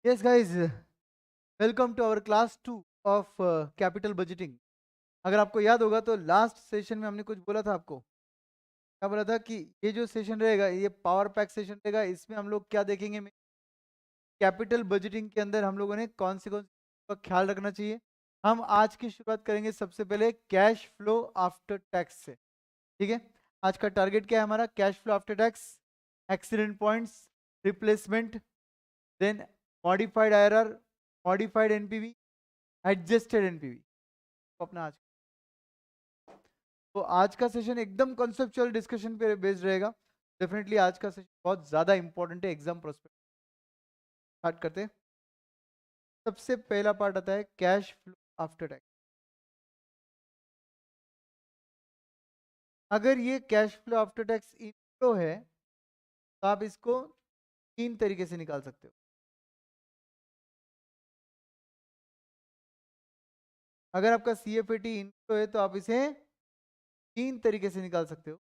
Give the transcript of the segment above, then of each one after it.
Yes, guys, welcome to our class 2 of capital budgeting. अगर आपको याद होगा तो लास्ट सेशन में हमने कुछ बोला था आपको। क्या बोला था कि ये जो सेशन रहेगा ये पावर पैक सेशन रहेगा। इसमें हम लोग क्या देखेंगे, कैपिटल बजटिंग के अंदर हम लोगों ने कौन का ख्याल रखना चाहिए। हम आज की शुरुआत करेंगे सबसे पहले कैश फ्लो आफ्टर टैक्स से। ठीक है, आज का टारगेट क्या है हमारा? Cash flow after tax, accident points, replacement, then modified IRR, modified NPV, adjusted NPV. अपना आज का सेशन एकदम कॉन्सेप्चुअल डिस्कशन पे बेस्ड रहेगा। डेफिनेटली आज का सेशन बहुत ज्यादा इंपॉर्टेंट है एग्जाम प्रोस्पेक्ट। स्टार्ट करते हैं। सबसे पहला पार्ट आता है कैश फ्लो आफ्टर टैक्स। अगर ये cash flow after tax inflow है तो आप इसको तीन तरीके से निकाल सकते हो। अगर आपका सीएफएटी इनफ्लो है तो आप इसे तीन तरीके से निकाल सकते हो।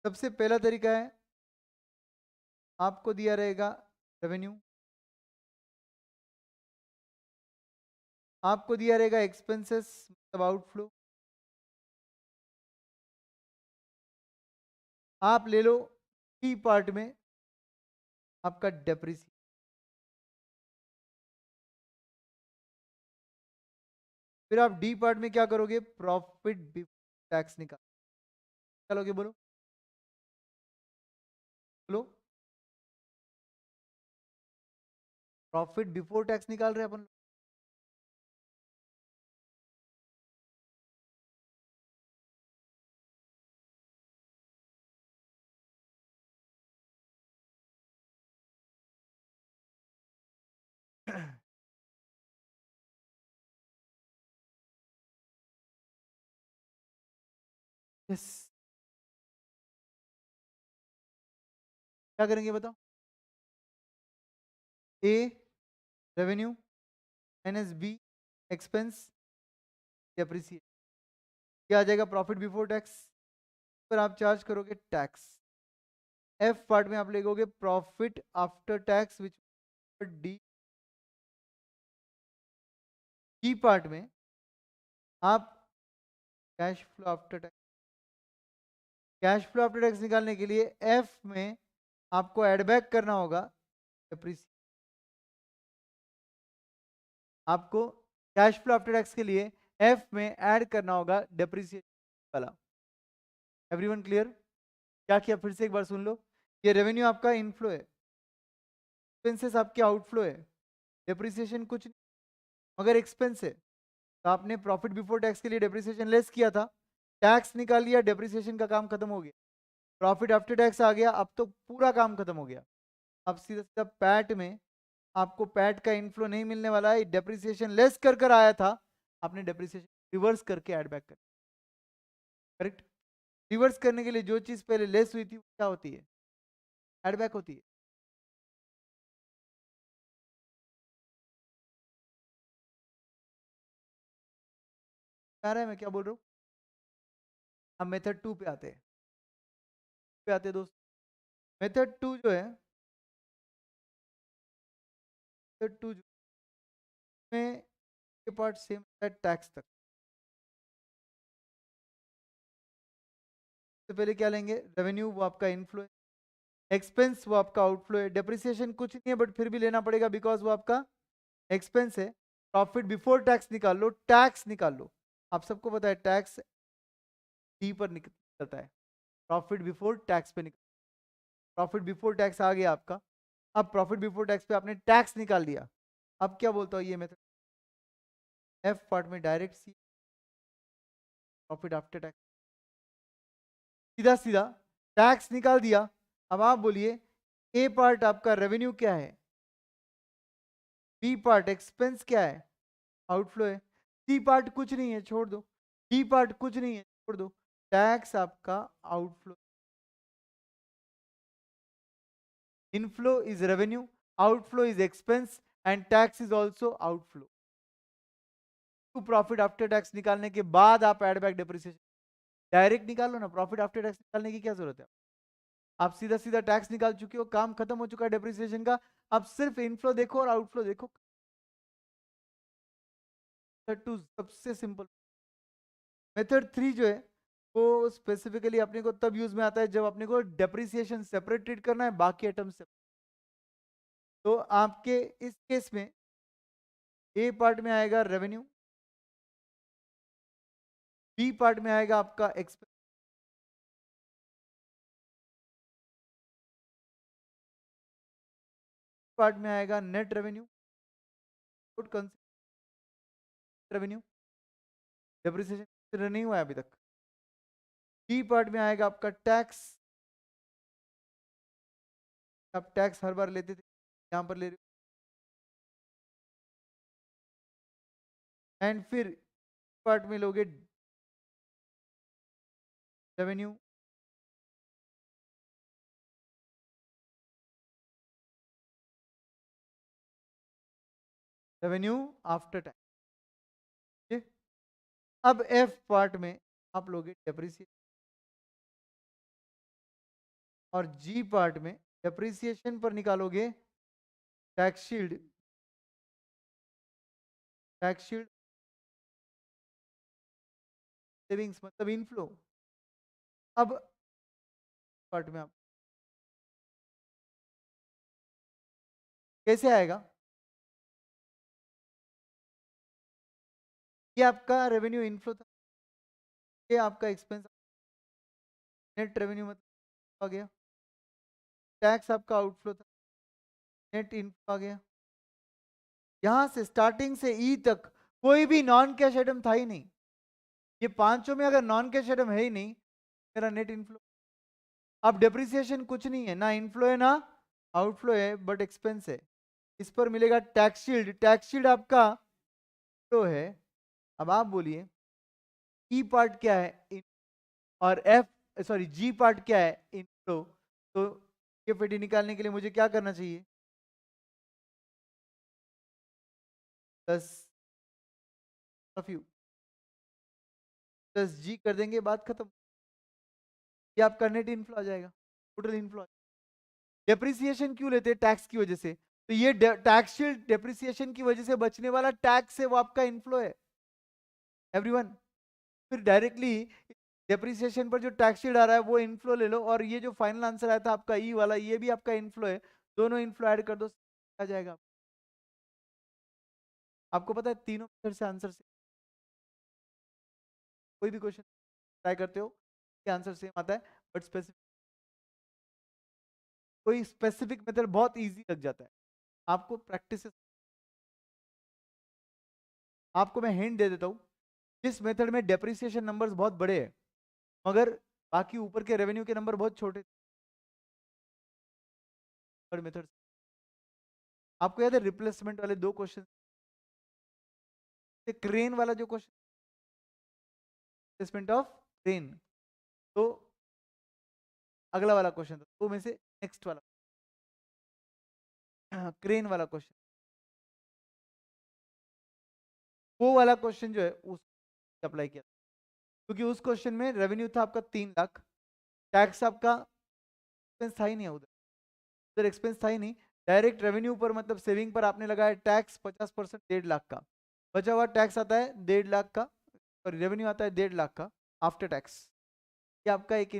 सबसे पहला तरीका है, आपको दिया रहेगा रेवेन्यू, आपको दिया रहेगा एक्सपेंसेस मतलब आउटफ्लो, आप ले लो सी पार्ट में आपका डेप्रिसिएशन। फिर आप डी पार्ट में क्या करोगे? प्रॉफिट बिफोर टैक्स निकालोगे। बोलो बोलो। प्रॉफिट बिफोर टैक्स निकाल रहे हैं अपन। यस, क्या करेंगे बताओ? A revenue, minus B expense, depreciation, क्या आ जाएगा? Profit before tax. पर आप चार्ज करोगे टैक्स। एफ पार्ट में आप लिखोगे profit after tax which D. G part में आप cash flow after tax, cash flow after tax निकालने के लिए एफ में आपको एड बैक करना होगा डेप्रिसिएशन। आपको कैश फ्लो आफ्टर टैक्स के लिए एफ में ऐड करना होगा डेप्रिसिएशन वाला। Everyone clear? क्या किया? फिर से एक बार सुन लो। ये रेवेन्यू आपका इनफ्लो है, एक्सपेंसेस आपके आउटफ्लो है, डेप्रिसिएशन कुछ नहीं मगर एक्सपेंस है। तो आपने प्रॉफिट बिफोर टैक्स के लिए डेप्रिसिएशन लेस किया था, टैक्स निकाल लिया, डेप्रिसिएशन का काम खत्म हो गया। प्रॉफिट आफ्टर टैक्स आ गया, अब तो पूरा काम खत्म हो गया। अब सीधा सीधा पैट में आपको पैट का इनफ्लो नहीं मिलने वाला है। डेप्रिसिएशन लेस कर कर आया था, आपने डेप्रिसिएशन रिवर्स करके ऐड बैक कर। करेक्ट? रिवर्स करने के लिए जो चीज पहले लेस हुई थी वो क्या होती है? ऐड बैक होती है। आ रहा है मैं क्या बोल रहा हूँ? अब मेथड टू पे आते हैं। दोस्त, मेथड टू जो है, मेथड टू में ये पार्ट सेम है टैक्स तक। तो पहले क्या लेंगे? रेवेन्यू वो आपका इनफ्लो है, एक्सपेंस वो आपका आउटफ्लो है, डेप्रिसिएशन कुछ नहीं है बट फिर भी लेना पड़ेगा बिकॉज वो आपका एक्सपेंस है। प्रॉफिट बिफोर टैक्स निकाल लो, टैक्स निकाल लो। आप सबको पता है टैक्स डी पर निकलता है, प्रॉफिट बिफोर टैक्स पे निकल। प्रॉफिट बिफोर टैक्स आ गया आपका। अब प्रॉफिट बिफोर टैक्स पे आपने टैक्स निकाल दिया। अब क्या बोलता हूँ ये मेथड, एफ पार्ट में डायरेक्ट सी प्रॉफिट आफ्टर टैक्स, सीधा सीधा टैक्स निकाल दिया। अब आप बोलिए ए पार्ट आपका रेवेन्यू क्या है, बी पार्ट एक्सपेंस क्या है, आउटफ्लो है, सी पार्ट कुछ नहीं है छोड़ दो, डी पार्ट कुछ नहीं है छोड़ दो, टैक्स आपका outflow. Inflow is revenue, outflow is expense and tax is also outflow. To profit after tax निकालने के बाद आप एड बैक डेप्रिसिएशन डायरेक्ट निकालो ना। प्रॉफिट आफ्टर टैक्स निकालने की क्या जरूरत है? आप सीधा सीधा टैक्स निकाल चुके हो, काम खत्म हो चुका है डेप्रिसिएशन का। अब सिर्फ इनफ्लो देखो और आउटफ्लो देखो। टू सबसे सिंपल। मेथड 3 जो है वो स्पेसिफिकली अपने को तब यूज में आता है जब अपने को डेप्रिसिएशन सेपरेट ट्रीट करना है, बाकी आइटम से। तो आपके इस केस में ए पार्ट में आएगा रेवेन्यू, बी पार्ट में आएगा आपका एक्सपेंस, पार्ट में आएगा नेट रेवेन्यू, रेवेन्यू डेप्रिसिएशन नहीं हुआ है अभी तक। डी पार्ट में आएगा आपका टैक्स, आप टैक्स हर बार लेते थे, यहां पर ले रहे हो। एंड फिर पार्ट में लोगे रेवेन्यू, रेवेन्यू आफ्टर टैक्स। अब एफ पार्ट में आप लोगे डेप्रिसिएशन, और जी पार्ट में डेप्रिसिएशन पर निकालोगे tax shield, tax shield savings मतलब इनफ्लो। अब पार्ट में आप कैसे आएगा, ये आपका रेवेन्यू इनफ्लो था, ये आपका एक्सपेंस, नेट रेवेन्यू मतलब आ गया, टैक्स आपका आउटफ्लो था, नेट इनफ्लो आ गया। यहां से स्टार्टिंग से ई तक कोई भी नॉन कैश आइटम था ही नहीं। ये पांचों में अगर नॉन कैश आइटम है ही नहीं, मेरा नेट इनफ्लो। अब डेप्रिसिएशन कुछ नहीं है, ना इनफ्लो है ना आउटफ्लो है, बट एक्सपेंस है। इस पर मिलेगा टैक्स शील्ड, टैक्स शील्ड आपका फ्लो है। अब आप बोलिए ई पार्ट क्या है और एफ सॉरी जी पार्ट क्या है इनफ्लो। तो ये पेटी निकालने के लिए मुझे क्या करना चाहिए, प्लस ऑफ यू प्लस जी कर देंगे, बात खत्म। ये आपका नेट इनफ्लो आ जाएगा, टोटल इनफ्लो। डेप्रिसिएशन क्यों लेते हैं, टैक्स की वजह से। तो ये टैक्स शील्ड डेप्रिसिएशन की वजह से बचने वाला टैक्स है, वो आपका इनफ्लो है एवरीवन। फिर डायरेक्टली डेप्रिसिएशन पर जो टैक्स शील्ड आ रहा है वो इनफ्लो ले लो, और ये जो फाइनल आंसर आया था आपका ई वाला, ये भी आपका इनफ्लो है। दोनों इनफ्लो ऐड कर दो, आ जाएगा। आपको पता है तीनों मेथड से आंसर से, कोई भी क्वेश्चन ट्राई करते हो आंसर सेम आता है, बट स्पेसिफिक कोई स्पेसिफिक मेथड बहुत इजी लग जाता है आपको प्रैक्टिस। आपको मैं हिंट दे देता हूँ, जिस मेथड में डेप्रिसिएशन नंबर्स बहुत बड़े हैं मगर बाकी ऊपर के रेवेन्यू के नंबर बहुत छोटे, मेथड। आपको याद है रिप्लेसमेंट वाले दो क्वेश्चन, क्रेन वाला जो क्वेश्चन, रिप्लेसमेंट ऑफ क्रेन, तो अगला वाला क्वेश्चन था वो में से नेक्स्ट वाला क्रेन वाला क्वेश्चन, वो वाला क्वेश्चन जो है उस अप्लाई किया, क्योंकि उस क्वेश्चन में रेवेन्यू था आपका 3 लाख, टैक्स आपका एक्सपेंस था ही नहीं, उधर उधर एक्सपेंस था ही नहीं। डायरेक्ट रेवेन्यू पर मतलब सेविंग पर आपने लगाया टैक्स 50%, 1.5 लाख का बचा हुआ टैक्स आता है, 1.5 लाख का, और रेवेन्यू आता है 1.5 लाख का आफ्टर टैक्स। ये आपका एक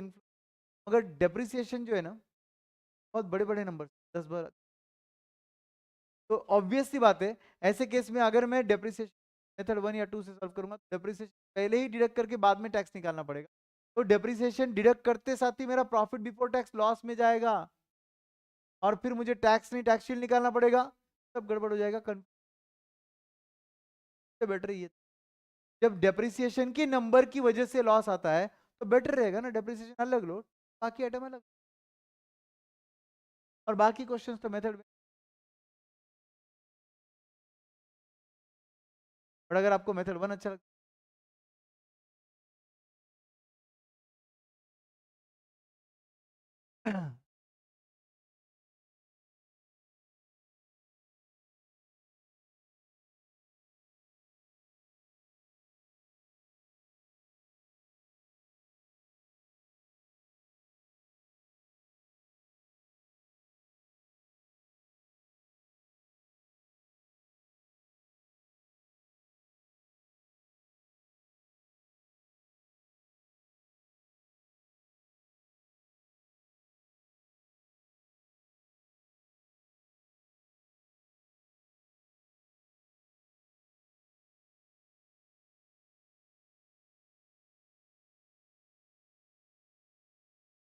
मगर डेप्रिसिएशन जो है ना बहुत बड़े बड़े नंबर, 10 बार। तो ऑब्वियस सी बात है, ऐसे केस में अगर मैं डेप्रिसिएशन मेथड 1 या 2 से सॉल्व करूंगा तो डेप्रिसिएशन पहले ही डिडक्ट करके बाद में टैक्स निकालना पड़ेगा। तो डेप्रिसिएशन डिडक्ट करते साथ ही मेरा प्रॉफिट बिफोर टैक्स लॉस में जाएगा, और फिर मुझे टैक्स नहीं टैक्स शील्ड निकालना पड़ेगा, सब गड़बड़ हो जाएगा। बेटर ये, जब डेप्रिसिएशन के नंबर की वजह से लॉस आता है तो बेटर रहेगा ना डेप्रिसिएशन अलग लो, बाकी आइटम अलग, और बाकी क्वेश्चंस तो मेथड में। और अगर आपको मेथड 1 अच्छा लगता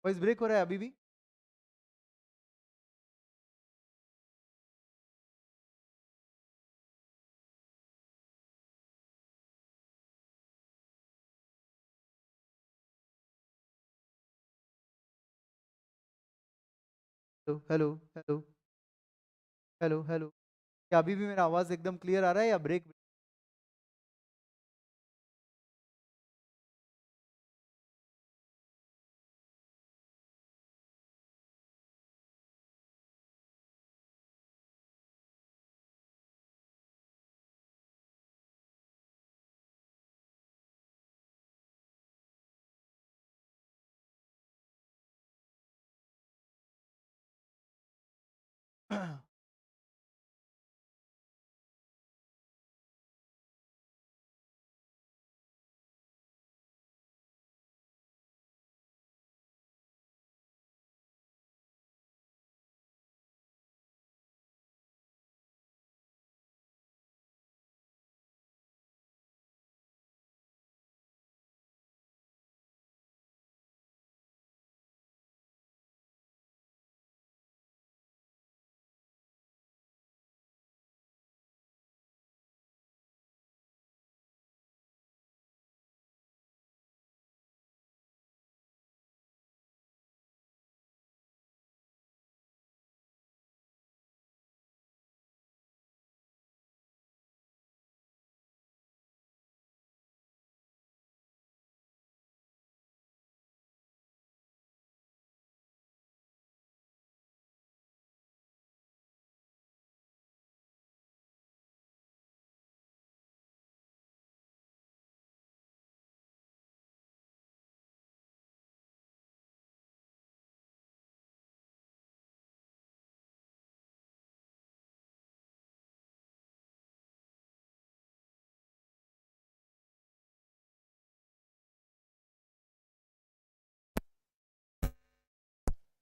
वॉइस ब्रेक हो रहा है अभी भी? Hello hello hello hello hello, क्या अभी भी मेरा आवाज एकदम क्लियर आ रहा है या ब्रेक?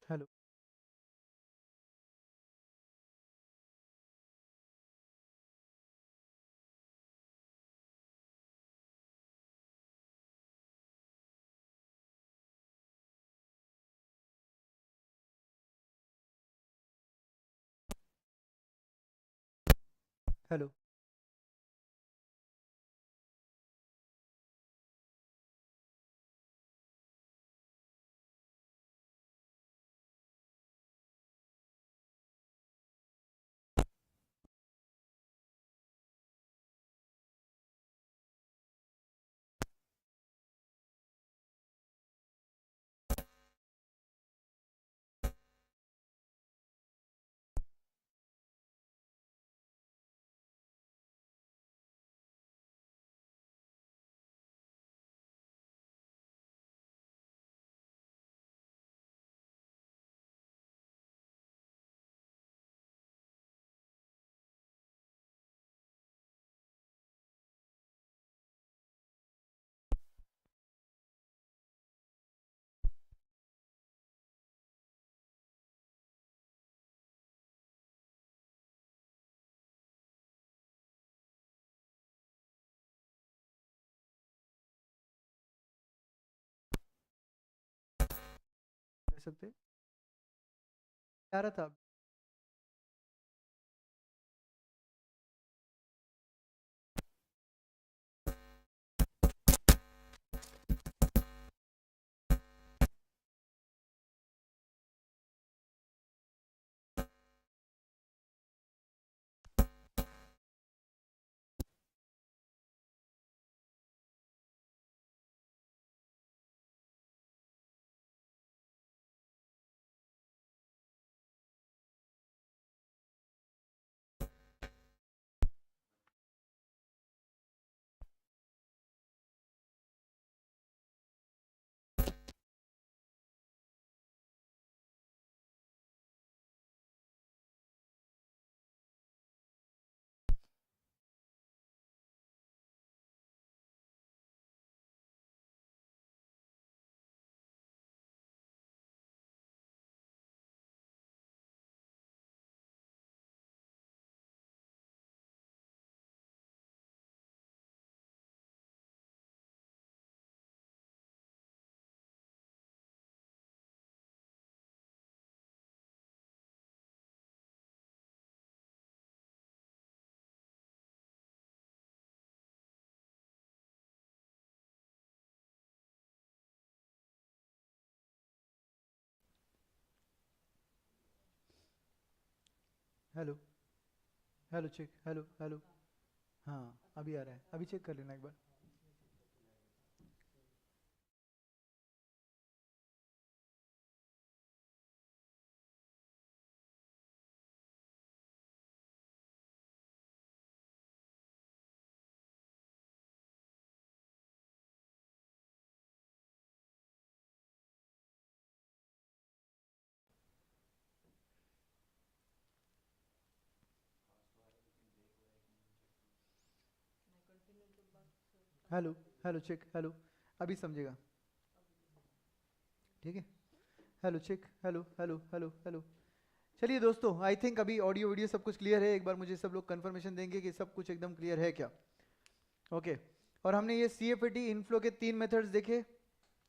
हेलो। हेलो। कर सकते? क्या रहा था? Hello hello check, hello hello, हाँ अभी आ रहा है, अभी चेक कर लेना एक बार। हेलो हेलो चेक, हेलो, अभी समझेगा, ठीक है। Hello check, hello hello hello hello. चलिए दोस्तों, आई थिंक अभी ऑडियो वीडियो सब कुछ क्लियर है। एक बार मुझे सब लोग कंफर्मेशन देंगे कि सब कुछ एकदम क्लियर है क्या। ओके, और हमने ये CFAT इनफ्लो के 3 मेथड्स देखे।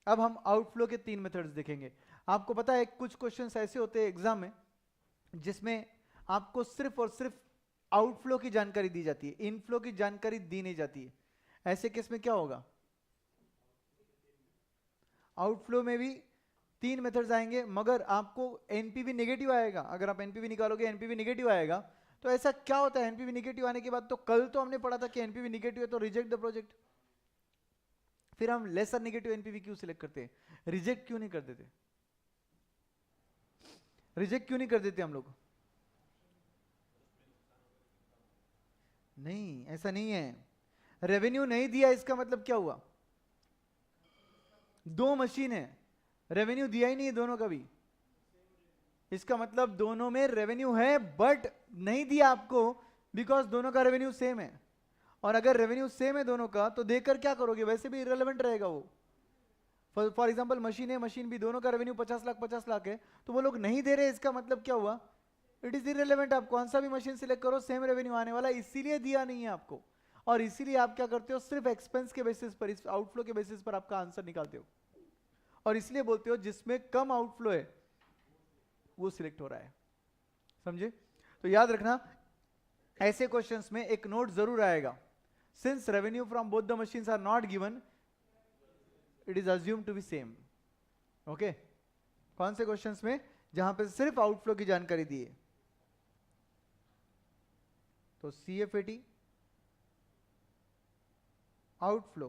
अब हम आउटफ्लो के 3 मेथड्स देखेंगे। आपको पता है कुछ क्वेश्चंस ऐसे होते हैं एग्जाम में जिसमें आपको सिर्फ और सिर्फ आउटफ्लो की जानकारी दी जाती है, इनफ्लो की जानकारी दी नहीं जाती है। ऐसे केस में क्या होगा, आउटफ्लो में भी 3 मेथड्स आएंगे, मगर आपको एनपीवी नेगेटिव आएगा। अगर आप एनपीवी निकालोगे एनपीवी नेगेटिव आएगा। तो ऐसा क्या होता है एनपीवी नेगेटिव आने के बाद, तो कल तो हमने पढ़ा था कि एनपीवी नेगेटिव है तो रिजेक्ट द प्रोजेक्ट। फिर हम लेसर नेगेटिव एनपीवी क्यों सिलेक्ट करते हैं, रिजेक्ट क्यों नहीं कर देते, रिजेक्ट क्यों नहीं कर देते हम लोग? नहीं, ऐसा नहीं है। रेवेन्यू नहीं दिया इसका मतलब क्या हुआ, दो मशीन है, रेवेन्यू दिया ही नहीं है दोनों का भी। इसका मतलब दोनों में रेवेन्यू है बट नहीं दिया आपको, बिकॉज दोनों का रेवेन्यू सेम है। और अगर रेवेन्यू सेम है दोनों का तो देकर क्या करोगे, वैसे भी इरेलेवेंट रहेगा वो। फॉर एग्जांपल मशीन है, मशीन भी, दोनों का रेवेन्यू 50 लाख है, तो वो लोग नहीं दे रहे, इसका मतलब क्या हुआ, इट इज इरेलेवेंट। आप कौन सा भी मशीन सिलेक्ट करो सेम रेवेन्यू आने वाला, इसीलिए दिया नहीं है आपको। और इसीलिए आप क्या करते हो, सिर्फ एक्सपेंस के बेसिस पर, इस आउटफ्लो के बेसिस पर आपका आंसर निकालते हो। और इसलिए बोलते हो जिसमें कम आउटफ्लो है वो सिलेक्ट हो रहा है। समझे? तो याद रखना, ऐसे क्वेश्चंस में एक नोट जरूर आएगा, since revenue from both the machines are not given, it is assumed to be same. Okay, कौन से क्वेश्चंस में, जहां पे सिर्फ आउटफ्लो की जानकारी दी है। तो CFAT आउटफ्लो,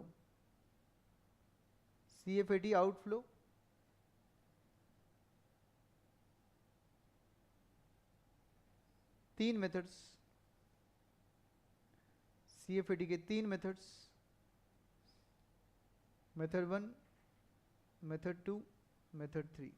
CFAT आउटफ्लो, तीन मेथड्स, CFAT के 3 मेथड्स, मेथड 1, मेथड 2, मेथड 3।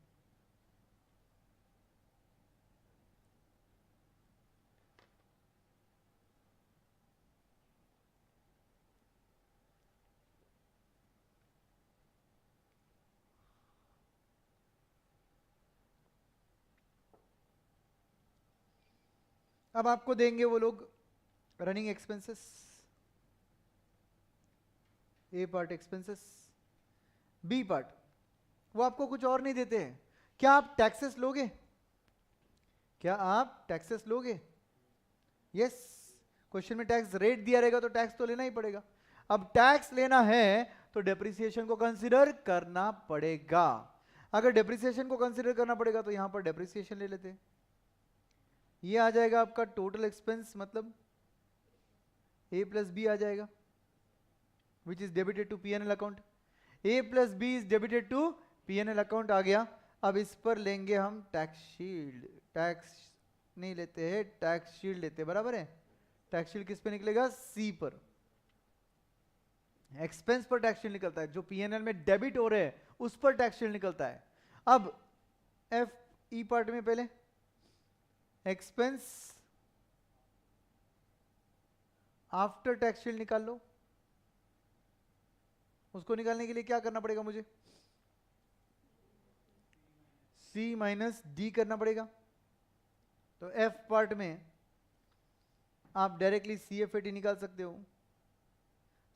अब आपको देंगे वो लोग रनिंग एक्सपेंसेस, ए पार्ट एक्सपेंसेस, बी पार्ट, वो आपको कुछ और नहीं देते हैं। क्या आप टैक्सेस लोगे, क्या आप टैक्सेस लोगे? यस, क्वेश्चन में टैक्स रेट दिया रहेगा तो टैक्स तो लेना ही पड़ेगा। अब टैक्स लेना है तो डेप्रिसिएशन को कंसीडर करना पड़ेगा। अगर डेप्रिसिएशन को कंसीडर करना पड़ेगा तो यहां पर डेप्रिसिएशन ले लेते हैं। ये आ जाएगा आपका टोटल एक्सपेंस, मतलब A प्लस बी आ जाएगा, which is debited to P&L account. A plus B is debited to P&L account आ गया। अब इस पर लेंगे हम टैक्स शील्ड, टैक्स नहीं लेते हैं, टैक्स शील्ड लेते हैं, बराबर है। टैक्स शील्ड किस पे निकलेगा, C पर। एक्सपेंस पर टैक्स शील्ड निकलता है, जो P&L में डेबिट हो रहे हैं उस पर टैक्स शील्ड निकलता है। अब FE पार्ट में पहले एक्सपेंस आफ्टर टैक्स शील्ड निकाल लो। उसको निकालने के लिए क्या करना पड़ेगा मुझे, C माइनस D करना पड़ेगा। तो F पार्ट में आप डायरेक्टली CFAT निकाल सकते हो।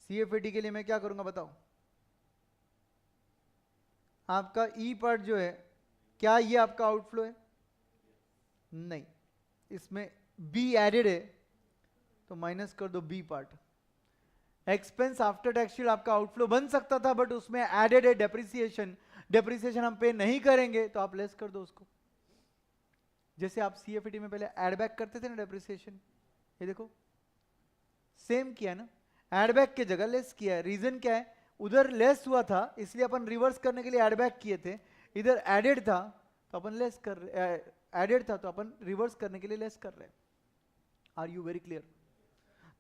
CFAT के लिए मैं क्या करूंगा बताओ, आपका E पार्ट जो है, क्या ये आपका आउटफ्लो है? नहीं, इसमें B एडेड है तो माइनस कर दो B part. Expense after tax shield आपका आउटफ्लो बन सकता था बट उसमें एडेड है डेप्रिसिएशन, डेप्रिसिएशन हम पे नहीं करेंगे तो आप लेस कर दो उसको। जैसे आप CFD में पहले एड बैक करते थे ना डेप्रिसिएशन, ये देखो सेम किया ना, एड बैक की जगह लेस किया है। रीजन क्या है, उधर लेस हुआ था इसलिए अपन रिवर्स करने के लिए एड बैक किए थे, इधर एडेड था तो अपन लेस कर रहे, एडेड था तो अपन रिवर्स करने के लिए लेस कर रहे हैं। Are you very clear?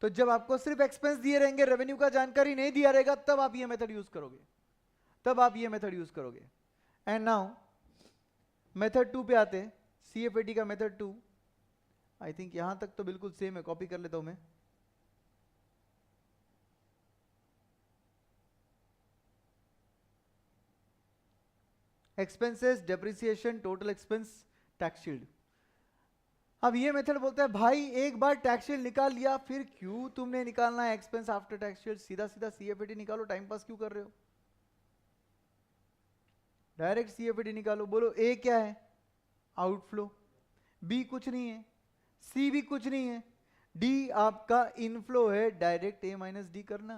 तो जब आपको सिर्फ एक्सपेंस दिए रहेंगे, रेवेन्यू का जानकारी नहीं दिया रहेगा, तब आप ये मेथड यूज करोगे, तब आप ये मेथड यूज करोगे। एंड नाउ मेथड 2 पे आते हैं, CFD का मेथड 2। आई थिंक यहां तक तो बिल्कुल सेम है, कॉपी कर लेता हूं मैं। Expenses, depreciation, total expense, tax shield. अब ये मेथड बोलता है भाई एक बार टैक्स शील्ड निकाल लिया, फिर क्यों तुमने निकालना है एक्सपेंस आफ्टर टैक्स शील्ड, सीधा सीधा CFD निकालो, टाइम पास क्यों कर रहे हो? डायरेक्ट CFD निकालो। बोलो ए क्या है? आउटफ्लो। बी कुछ नहीं है, सी भी कुछ नहीं है, डी आपका इनफ्लो है, डायरेक्ट A माइनस डी करना।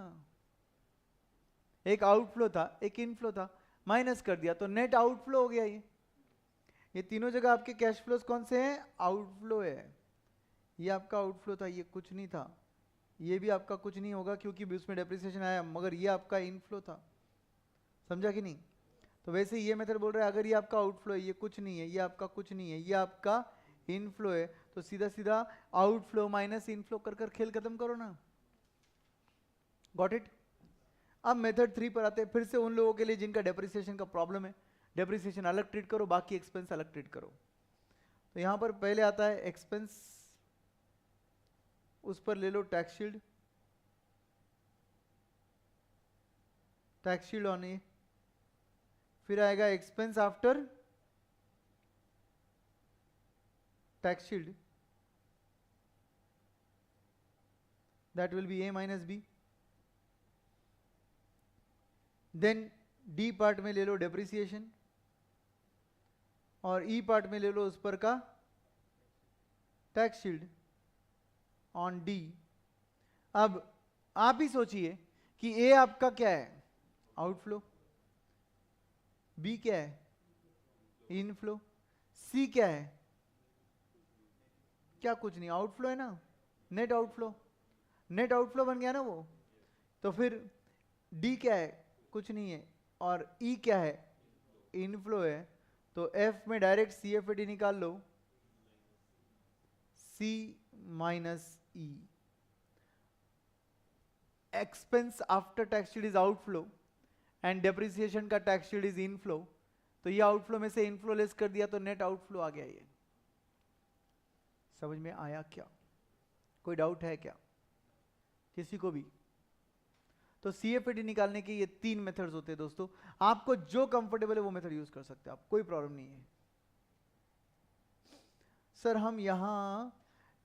एक आउटफ्लो था, एक इनफ्लो था, माइनस कर दिया तो नेट आउटफ्लो हो गया। ये तीनों जगह आपके कैश फ्लोज कौन से हैं? आउटफ्लो है। ये आपका आउटफ्लो था, ये कुछ नहीं था, ये भी आपका कुछ नहीं होगा क्योंकि उसमें डेप्रिसिएशन आया, मगर ये आपका इनफ्लो था। समझा कि नहीं? तो वैसे ये मेथड बोल रहा है अगर ये आपका आउटफ्लो है, ये कुछ नहीं है, ये आपका कुछ नहीं है, ये आपका इनफ्लो है, तो सीधा सीधा आउटफ्लो माइनस इनफ्लो कर कर खेल खत्म करो ना। Got it? अब मेथड 3 पर आते हैं, फिर से उन लोगों के लिए जिनका डेप्रिसिएशन का प्रॉब्लम है, डेप्रिसिएशन अलग ट्रीट करो, बाकी एक्सपेंस अलग ट्रीट करो। तो यहां पर पहले आता है एक्सपेंस, उस पर ले लो tax shield, tax shield on A, फिर आएगा expense after tax shield, that will be A minus B. Then D part में ले लो डेप्रिसिएशन, और ई पार्ट में ले लो उस पर का टैक्स शील्ड ऑन डी। अब आप ही सोचिए कि ए आपका क्या है? आउटफ्लो, बी क्या है? इनफ्लो, सी क्या है? क्या कुछ नहीं, आउटफ्लो है ना, नेट आउटफ्लो, नेट आउटफ्लो बन गया ना वो। तो फिर डी क्या है? कुछ नहीं है, और ई क्या है? इनफ्लो है। तो एफ में डायरेक्ट CFD निकाल लो, C minus E. Expense after tax shield is outflow and depreciation का टैक्स शील्ड इज इनफ्लो, तो ये आउटफ्लो में से इनफ्लो लेस कर दिया तो नेट आउटफ्लो आ गया। ये समझ में आया क्या? कोई डाउट है क्या किसी को भी? तो CFD निकालने के ये 3 मेथड्स होते हैं दोस्तों, आपको जो कंफर्टेबल है वो मेथड यूज कर सकते हैं आप, कोई प्रॉब्लम नहीं है। सर हम यहां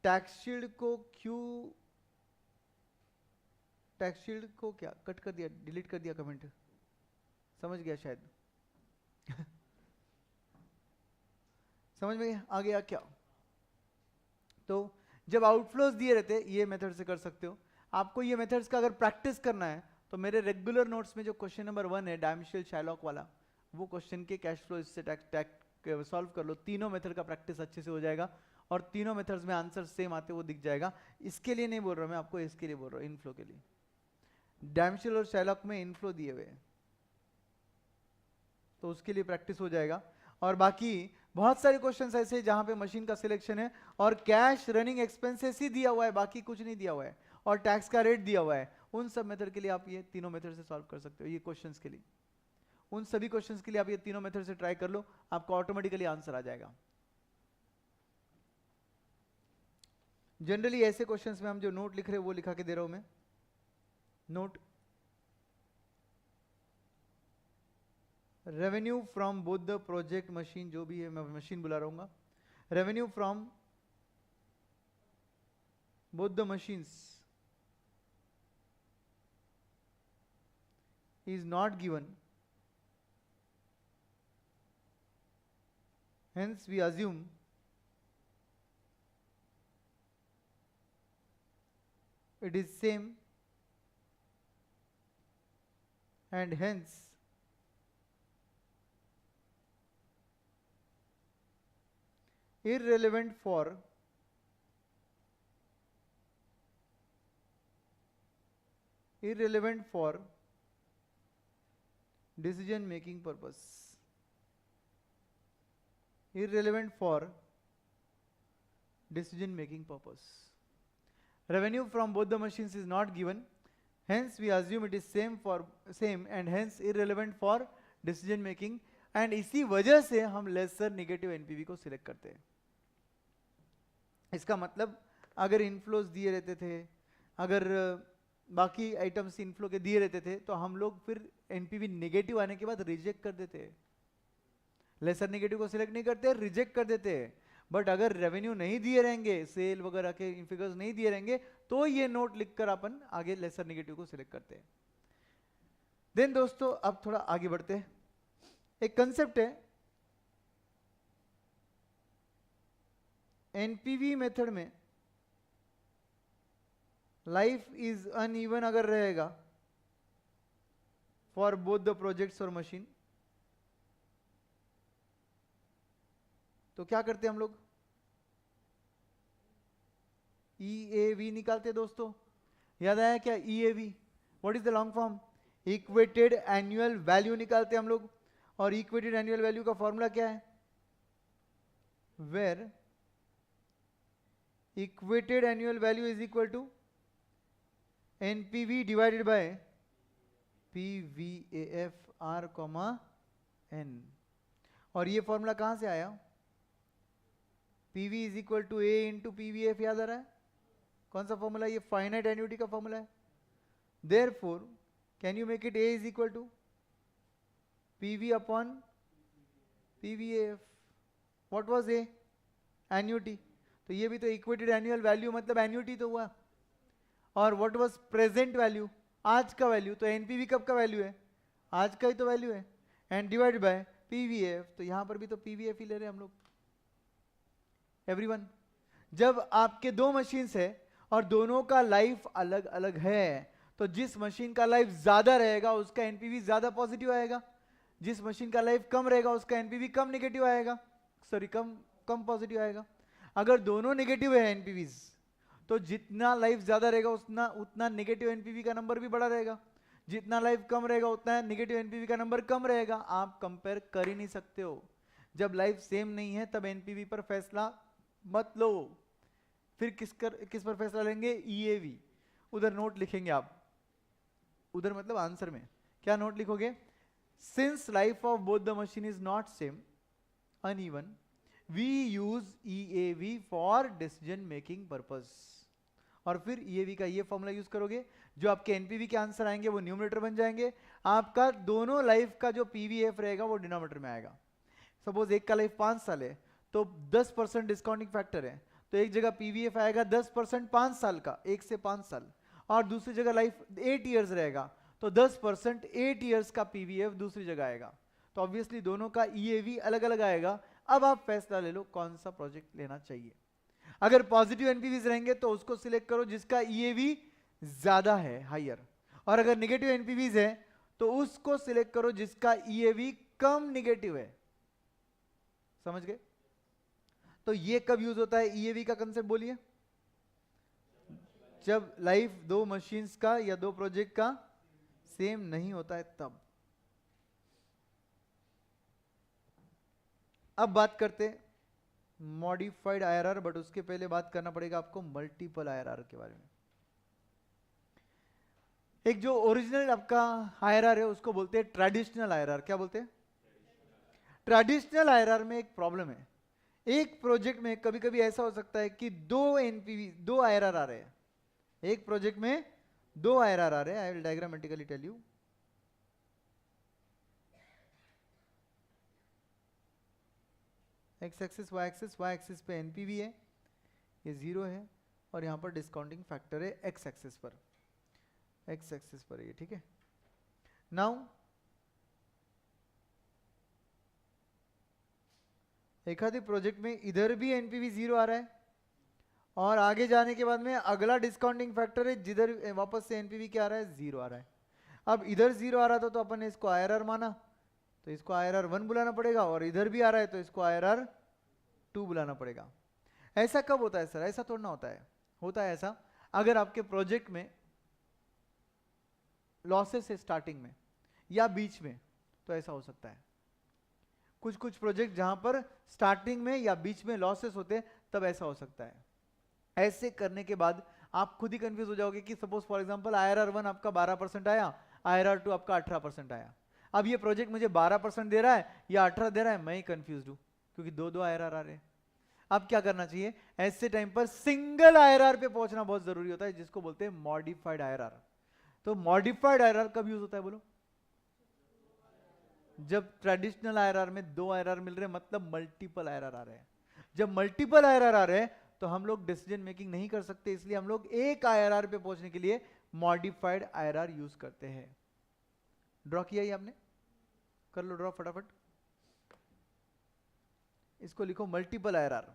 टैक्स शील्ड को क्यों, टैक्स शील्ड को क्या कट कर दिया, डिलीट कर दिया कमेंट? समझ गया शायद समझ में आ गया क्या? तो जब आउटफ्लोज दिए रहते ये मेथड से कर सकते हो। आपको ये मेथड्स का अगर प्रैक्टिस करना है तो मेरे रेगुलर नोट्स में जो क्वेश्चन नंबर 1 है डायमेंशनल शाइलॉक वाला, वो क्वेश्चन के कैश फ्लो इससे सॉल्व कर लो, तीनों मेथड का प्रैक्टिस अच्छे से हो जाएगा और तीनों मेथड्स में आंसर सेम आते वो दिख जाएगा। इसके लिए नहीं बोल रहा मैं आपको, इसके लिए बोल रहा हूँ, इनफ्लो के लिए। डायमेंशनल और शाइलॉक में इनफ्लो दिए हुए हैं तो उसके लिए प्रैक्टिस हो जाएगा। और बाकी बहुत सारे क्वेश्चंस ऐसे हैं जहां पे मशीन का सिलेक्शन है और कैश रनिंग एक्सपेंसेस ही दिया हुआ है, बाकी कुछ नहीं दिया हुआ है, और टैक्स का रेट दिया हुआ है। उन सब मेथड के लिए आप ये तीनों मेथड से सॉल्व कर सकते हो। ये क्वेश्चंस के लिए, उन सभी क्वेश्चंस के लिए आप ये तीनों मेथड से ट्राई कर लो, आपको ऑटोमेटिकली आंसर आ जाएगा। जनरली ऐसे क्वेश्चंस में हम जो नोट लिख रहे हैं वो लिखा के दे रहा हूं मैं, note revenue from both the project machine, जो भी है मैं मशीन बुला रहा हूँ, revenue from both the machines is not given, hence we assume it is same and hence irrelevant for decision making purpose. Irrelevant for decision making purpose. Revenue from both the machines is not given, hence we assume it is same and hence irrelevant for decision making, and इसी वजह से हम laser negative NPV को select करते हैं. इसका मतलब अगर इनफ्लोज दिए रहते थे, अगर बाकी आइटम्स इनफ्लो के दिए रहते थे, तो हम लोग फिर एनपीवी नेगेटिव आने के बाद रिजेक्ट कर देते. लेसर नेगेटिव को सिलेक्ट नहीं करते, रिजेक्ट कर देते. बट अगर रेवेन्यू नहीं दिए रहेंगे, सेल वगैरह के फिगर्स नहीं दिए रहेंगे, तो ये नोट लिखकर अपन आगे लेसर नेगेटिव को सिलेक्ट करते हैं. देन दोस्तों अब थोड़ा आगे बढ़ते हैं. एक कंसेप्ट है एनपीवी मेथड में, लाइफ इज अनइवन अगर रहेगा फॉर बोथ द प्रोजेक्ट्स और मशीन, तो क्या करते हैं हम लोग? EAV निकालते हैं दोस्तों. याद आया क्या EAV? What is the long form? Equated annual value निकालते हैं हम लोग. और इक्वेटेड एनुअल वैल्यू का फॉर्मूला क्या है? Where equated annual value is equal to NPV divided by PVAF R, N. और ये फॉर्मूला कहां से आया? PV is equal to A into PVF. याद आ रहा है कौन सा फॉर्मूला? ये फाइनाइट एन्युटी का फॉर्मूला है. Therefore can you make it A is equal to PV upon PVAF. What was A? Annuity. तो ये भी तो इक्वेटेड एनुअल वैल्यू मतलब एन्युटी तो हुआ. और व्हाट वाज प्रेजेंट वैल्यू? आज का वैल्यू. तो एनपीवी कब का वैल्यू है? आज का ही तो वैल्यू है. And divide by PVF. तो यहां पर भी तो PVF ही ले रहे हैं हम लोग. एवरीवन, जब आपके दो मशीन्स है और दोनों का लाइफ अलग अलग है, तो जिस मशीन का लाइफ ज्यादा रहेगा उसका एनपीवी ज्यादा पॉजिटिव आएगा, जिस मशीन का लाइफ कम रहेगा उसका एनपीवी कम नेगेटिव आएगा, सॉरी कम पॉजिटिव आएगा. अगर दोनों नेगेटिव है एनपीवीज, तो जितना लाइफ ज्यादा रहेगा उतना नेगेटिव एनपीवी का नंबर भी बड़ा रहेगा, जितना लाइफ कम रहेगा उतना नेगेटिव एनपीवी का नंबर कम रहेगा. आप कंपेयर कर ही नहीं सकते हो. जब लाइफ सेम नहीं है तब एनपीवी पर फैसला मत लो. फिर किस पर फैसला लेंगे? EAV. उधर नोट लिखेंगे आप. उधर मतलब आंसर में क्या नोट लिखोगे? Since life of both the machine is not same, uneven, we use EAV for decision making purpose. और फिर EAV का ये फॉर्मूला यूज करोगे, जो आपके एनपीवी के आंसर आएंगे वो न्यूमरेटर बन जाएंगे. आपका दोनों लाइफ का जो PVF रहेगा वो डिनोमिनेटर में आएगा. सपोज एक का लाइफ 5 साल है तो 10% डिस्काउंटिंग फैक्टर है, तो एक जगह PVF आएगा 10% 5 साल का, 1 से 5 साल, और दूसरी जगह लाइफ 8 इयर्स रहेगा तो 10% 8 इयर्स का PVF दूसरी जगह आएगा. तो ऑब्वियसली दोनों का EAV अलग अलग आएगा. अब आप फैसला ले लो कौन सा प्रोजेक्ट लेना चाहिए. अगर पॉजिटिव एनपीवीज रहेंगे तो उसको सिलेक्ट करो जिसका EAV ज्यादा है, हायर. और अगर नेगेटिव एनपीवीज है तो उसको सिलेक्ट करो जिसका EAV कम नेगेटिव है. समझ गए? तो ये कब यूज होता है EAV का कंसेप्ट बोलिए? जब लाइफ दो मशीन्स का या दो प्रोजेक्ट का सेम नहीं होता है तब. अब बात करते मॉडिफाइड IRR, बट उसके पहले बात करना पड़ेगा आपको मल्टीपल IRR के बारे में. एक जो ओरिजिनल आपका IRR है उसको बोलते हैं ट्रेडिशनल IRR. क्या बोलते हैं? ट्रेडिशनल IRR में एक प्रॉब्लम है. एक प्रोजेक्ट में कभी कभी ऐसा हो सकता है कि दो IRR आ रहे हैं. एक प्रोजेक्ट में 2 IRR आ रहे हैं. I will diagrammatically tell you. X axis y axis पे एनपीवी है, ये 0 है, और यहां पर डिस्काउंटिंग फैक्टर है एक्स एक्सिस पर ये. ठीक है. नाउ एक आधे प्रोजेक्ट में इधर भी एनपीवी 0 आ रहा है और आगे जाने के बाद में अगला डिस्काउंटिंग फैक्टर है जिधर वापस से एनपीवी क्या आ रहा है? 0 आ रहा है. अब इधर 0 आ रहा था तो अपन ने इसको IRR माना, तो इसको IRR 1 बुलाना पड़ेगा, और इधर भी आ रहा है तो इसको IRR 2 बुलाना पड़ेगा। ऐसा कब होता है सर? ऐसा थोड़ा ना होता है ऐसा अगर आपके प्रोजेक्ट में लॉसेस है स्टार्टिंग में या बीच में, तो ऐसा हो सकता है। कुछ कुछ प्रोजेक्ट जहां पर स्टार्टिंग में या बीच में लॉसेस होते हैं तब ऐसा हो सकता है। ऐसे करने के बाद आप खुद ही कंफ्यूज हो जाओगे कि सपोज फॉर एग्जांपल IRR1 आपका 12% आया, IRR2 आपका 18% आया। अब ये प्रोजेक्ट मुझे 12% दे रहा है या 18 दे रहा है, मैं ही कंफ्यूज हूं क्योंकि दो IRR आ रहे हैं। अब क्या करना चाहिए? ऐसे टाइम पर सिंगल IRR पे पहुंचना बहुत जरूरी होता है, जिसको बोलते हैं मॉडिफाइड IRR। तो मॉडिफाइड IRR कब यूज होता है बोलो? जब ट्रेडिशनल IRR में 2 IRR मिल रहे हैं, मतलब मल्टीपल IRR आ रहे हैं। जब मल्टीपल IRR आ रहे हैं तो हम लोग डिसीजन मेकिंग नहीं कर सकते, इसलिए हम लोग एक IRR पे पहुंचने के लिए मॉडिफाइड IRR यूज करते हैं। ड्रॉ किया ही आपने? कर लो ड्रॉ फटाफट। इसको लिखो मल्टीपल IRR।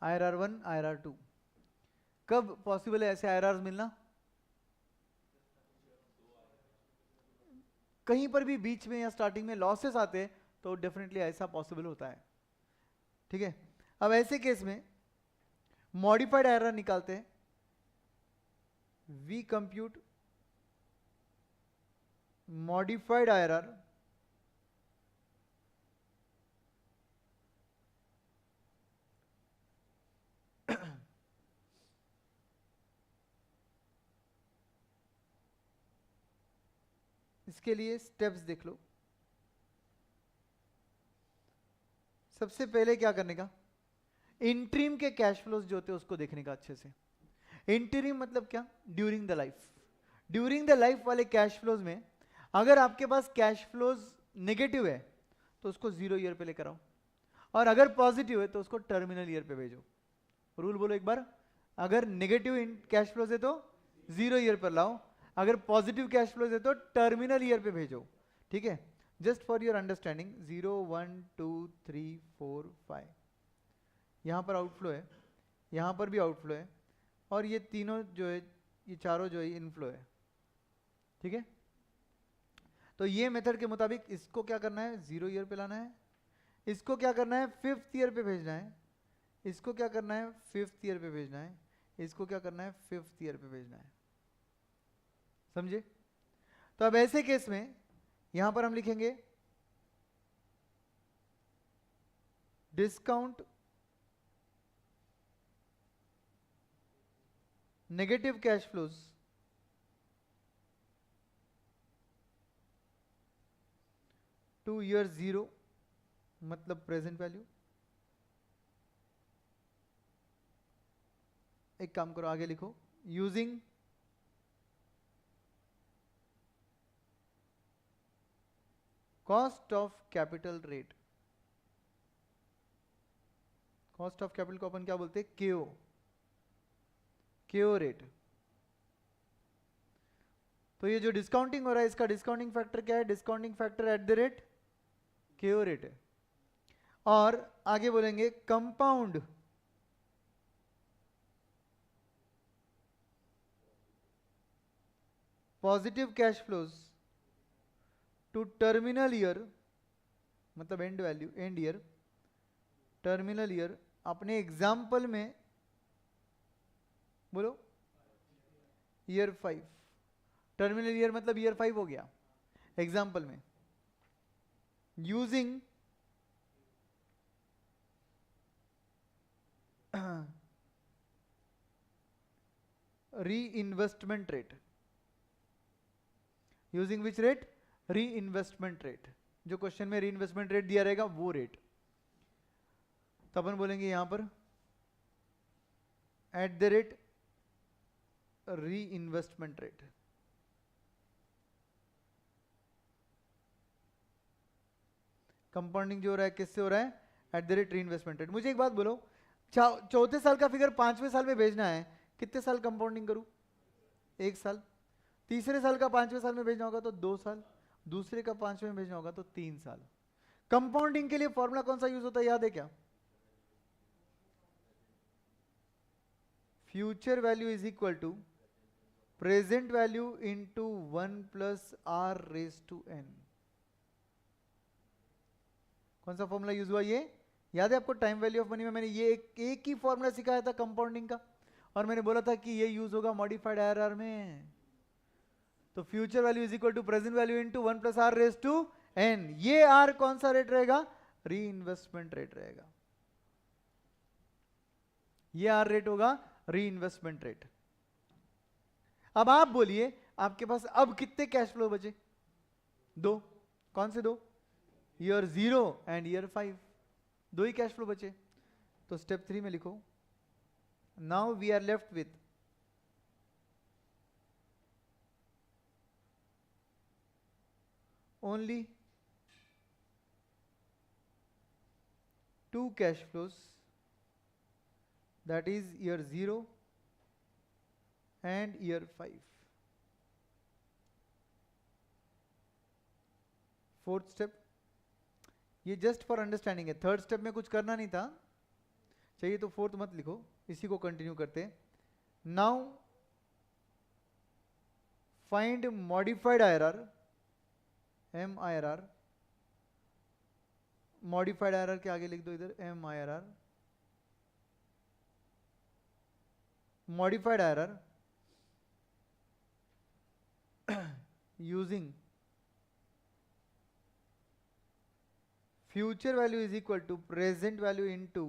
IRR1 IRR2 कब पॉसिबल है ऐसे IRRs मिलना? कहीं पर भी बीच में या स्टार्टिंग में लॉसेस आते हैं तो डेफिनेटली ऐसा पॉसिबल होता है। ठीक है, अब ऐसे केस में मॉडिफाइड IRR निकालते हैं। वी कंप्यूट मॉडिफाइड IRR इसके लिए स्टेप्स देख लो। सबसे पहले क्या करने का? इंटरिम के कैश फ्लोज जो होते हैं उसको देखने का अच्छे से। इंटरिम मतलब क्या? During the life. During the life वाले कैश फ्लोज में अगर आपके पास कैश फ्लोज नेगेटिव है तो उसको 0 ईयर पे लेकर आओ, और अगर पॉजिटिव है तो उसको टर्मिनल ईयर पे भेजो। रूल बोलो एक बार। अगर नेगेटिव कैश फ्लोज है तो 0 ईयर पर लाओ, अगर पॉजिटिव कैश फ्लोज है तो टर्मिनल ईयर पे भेजो। ठीक है, जस्ट फॉर योर अंडरस्टैंडिंग 0 1 2 3 4 5 यहां पर आउटफ्लो है, यहां पर भी आउटफ्लो है, और ये तीनों जो है, ये चारों जो है इनफ्लो है। ठीक है, तो ये मेथड के मुताबिक इसको क्या करना है? 0 ईयर पे लाना है। इसको क्या करना है? 5th ईयर पे भेजना है। इसको क्या करना है? 5th ईयर पे भेजना है। इसको क्या करना है? 5th ईयर पे भेजना है। समझे? तो अब ऐसे केस में यहां पर हम लिखेंगे discount negative cash flows to year 0, मतलब प्रेजेंट वैल्यू। एक काम करो, आगे लिखो using cost of capital rate. Cost of capital को अपन क्या बोलते हैं? केओ। केओ रेट। तो ये जो डिस्काउंटिंग हो रहा है इसका डिस्काउंटिंग फैक्टर क्या है? Discounting factor at the rate KO rate है। और आगे बोलेंगे compound positive cash flows to terminal year, मतलब end value, end year, terminal year. अपने एग्जाम्पल में बोलो ईयर 5। टर्मिनल ईयर मतलब ईयर 5 हो गया एग्जाम्पल में। Using reinvestment rate. Using which rate? Reinvestment rate. जो क्वेश्चन में री इन्वेस्टमेंट रेट दिया रहेगा वो रेट। तो अपन बोलेंगे यहां पर eight the rate reinvestment rate. Compounding जो हो रहा है किससे हो रहा है? Eight the rate reinvestment rate. मुझे एक बात बोलो, चौथे साल का फिगर 5वें साल में भेजना है, कितने साल कंपाउंडिंग करूं? 1 साल। तीसरे साल का 5वें साल में भेजना होगा तो 2 साल, दूसरे का 5वें भेजना होगा तो 3 साल। कंपाउंडिंग के लिए फॉर्मूला कौन सा यूज होता है याद है क्या? Future value is equal to present value into 1 plus r raise to n. कौन सा फॉर्मूला यूज हुआ ये याद है आपको? टाइम वैल्यू ऑफ मनी में मैंने ये एक ही फॉर्मूला सिखाया था कंपाउंडिंग का, और मैंने बोला था कि ये यूज होगा मॉडिफाइड आईआरआर में। तो future value is equal to present value into 1 plus r raise to n. ये आर कौन सा रेट रहेगा? री इन्वेस्टमेंट रेट रहेगा। ये आर रेट होगा री इन्वेस्टमेंट रेट। अब आप बोलिए आपके पास अब कितने कैश फ्लो बचे? 2। कौन से 2? Year 0 and year 5। 2 ही कैश फ्लो बचे। तो स्टेप 3 में लिखो, now we are left with only 2 cash flows, that is year 0 and year 5. Fourth step, ये जस्ट फॉर अंडरस्टैंडिंग है, थर्ड स्टेप में कुछ करना नहीं था, चाहिए तो फोर्थ मत लिखो, इसी को कंटिन्यू करते हैं। Now find modified IRR, MIRR, modified IRR के आगे लिख दो इधर MIRR, modified IRR using future value is equal to present value into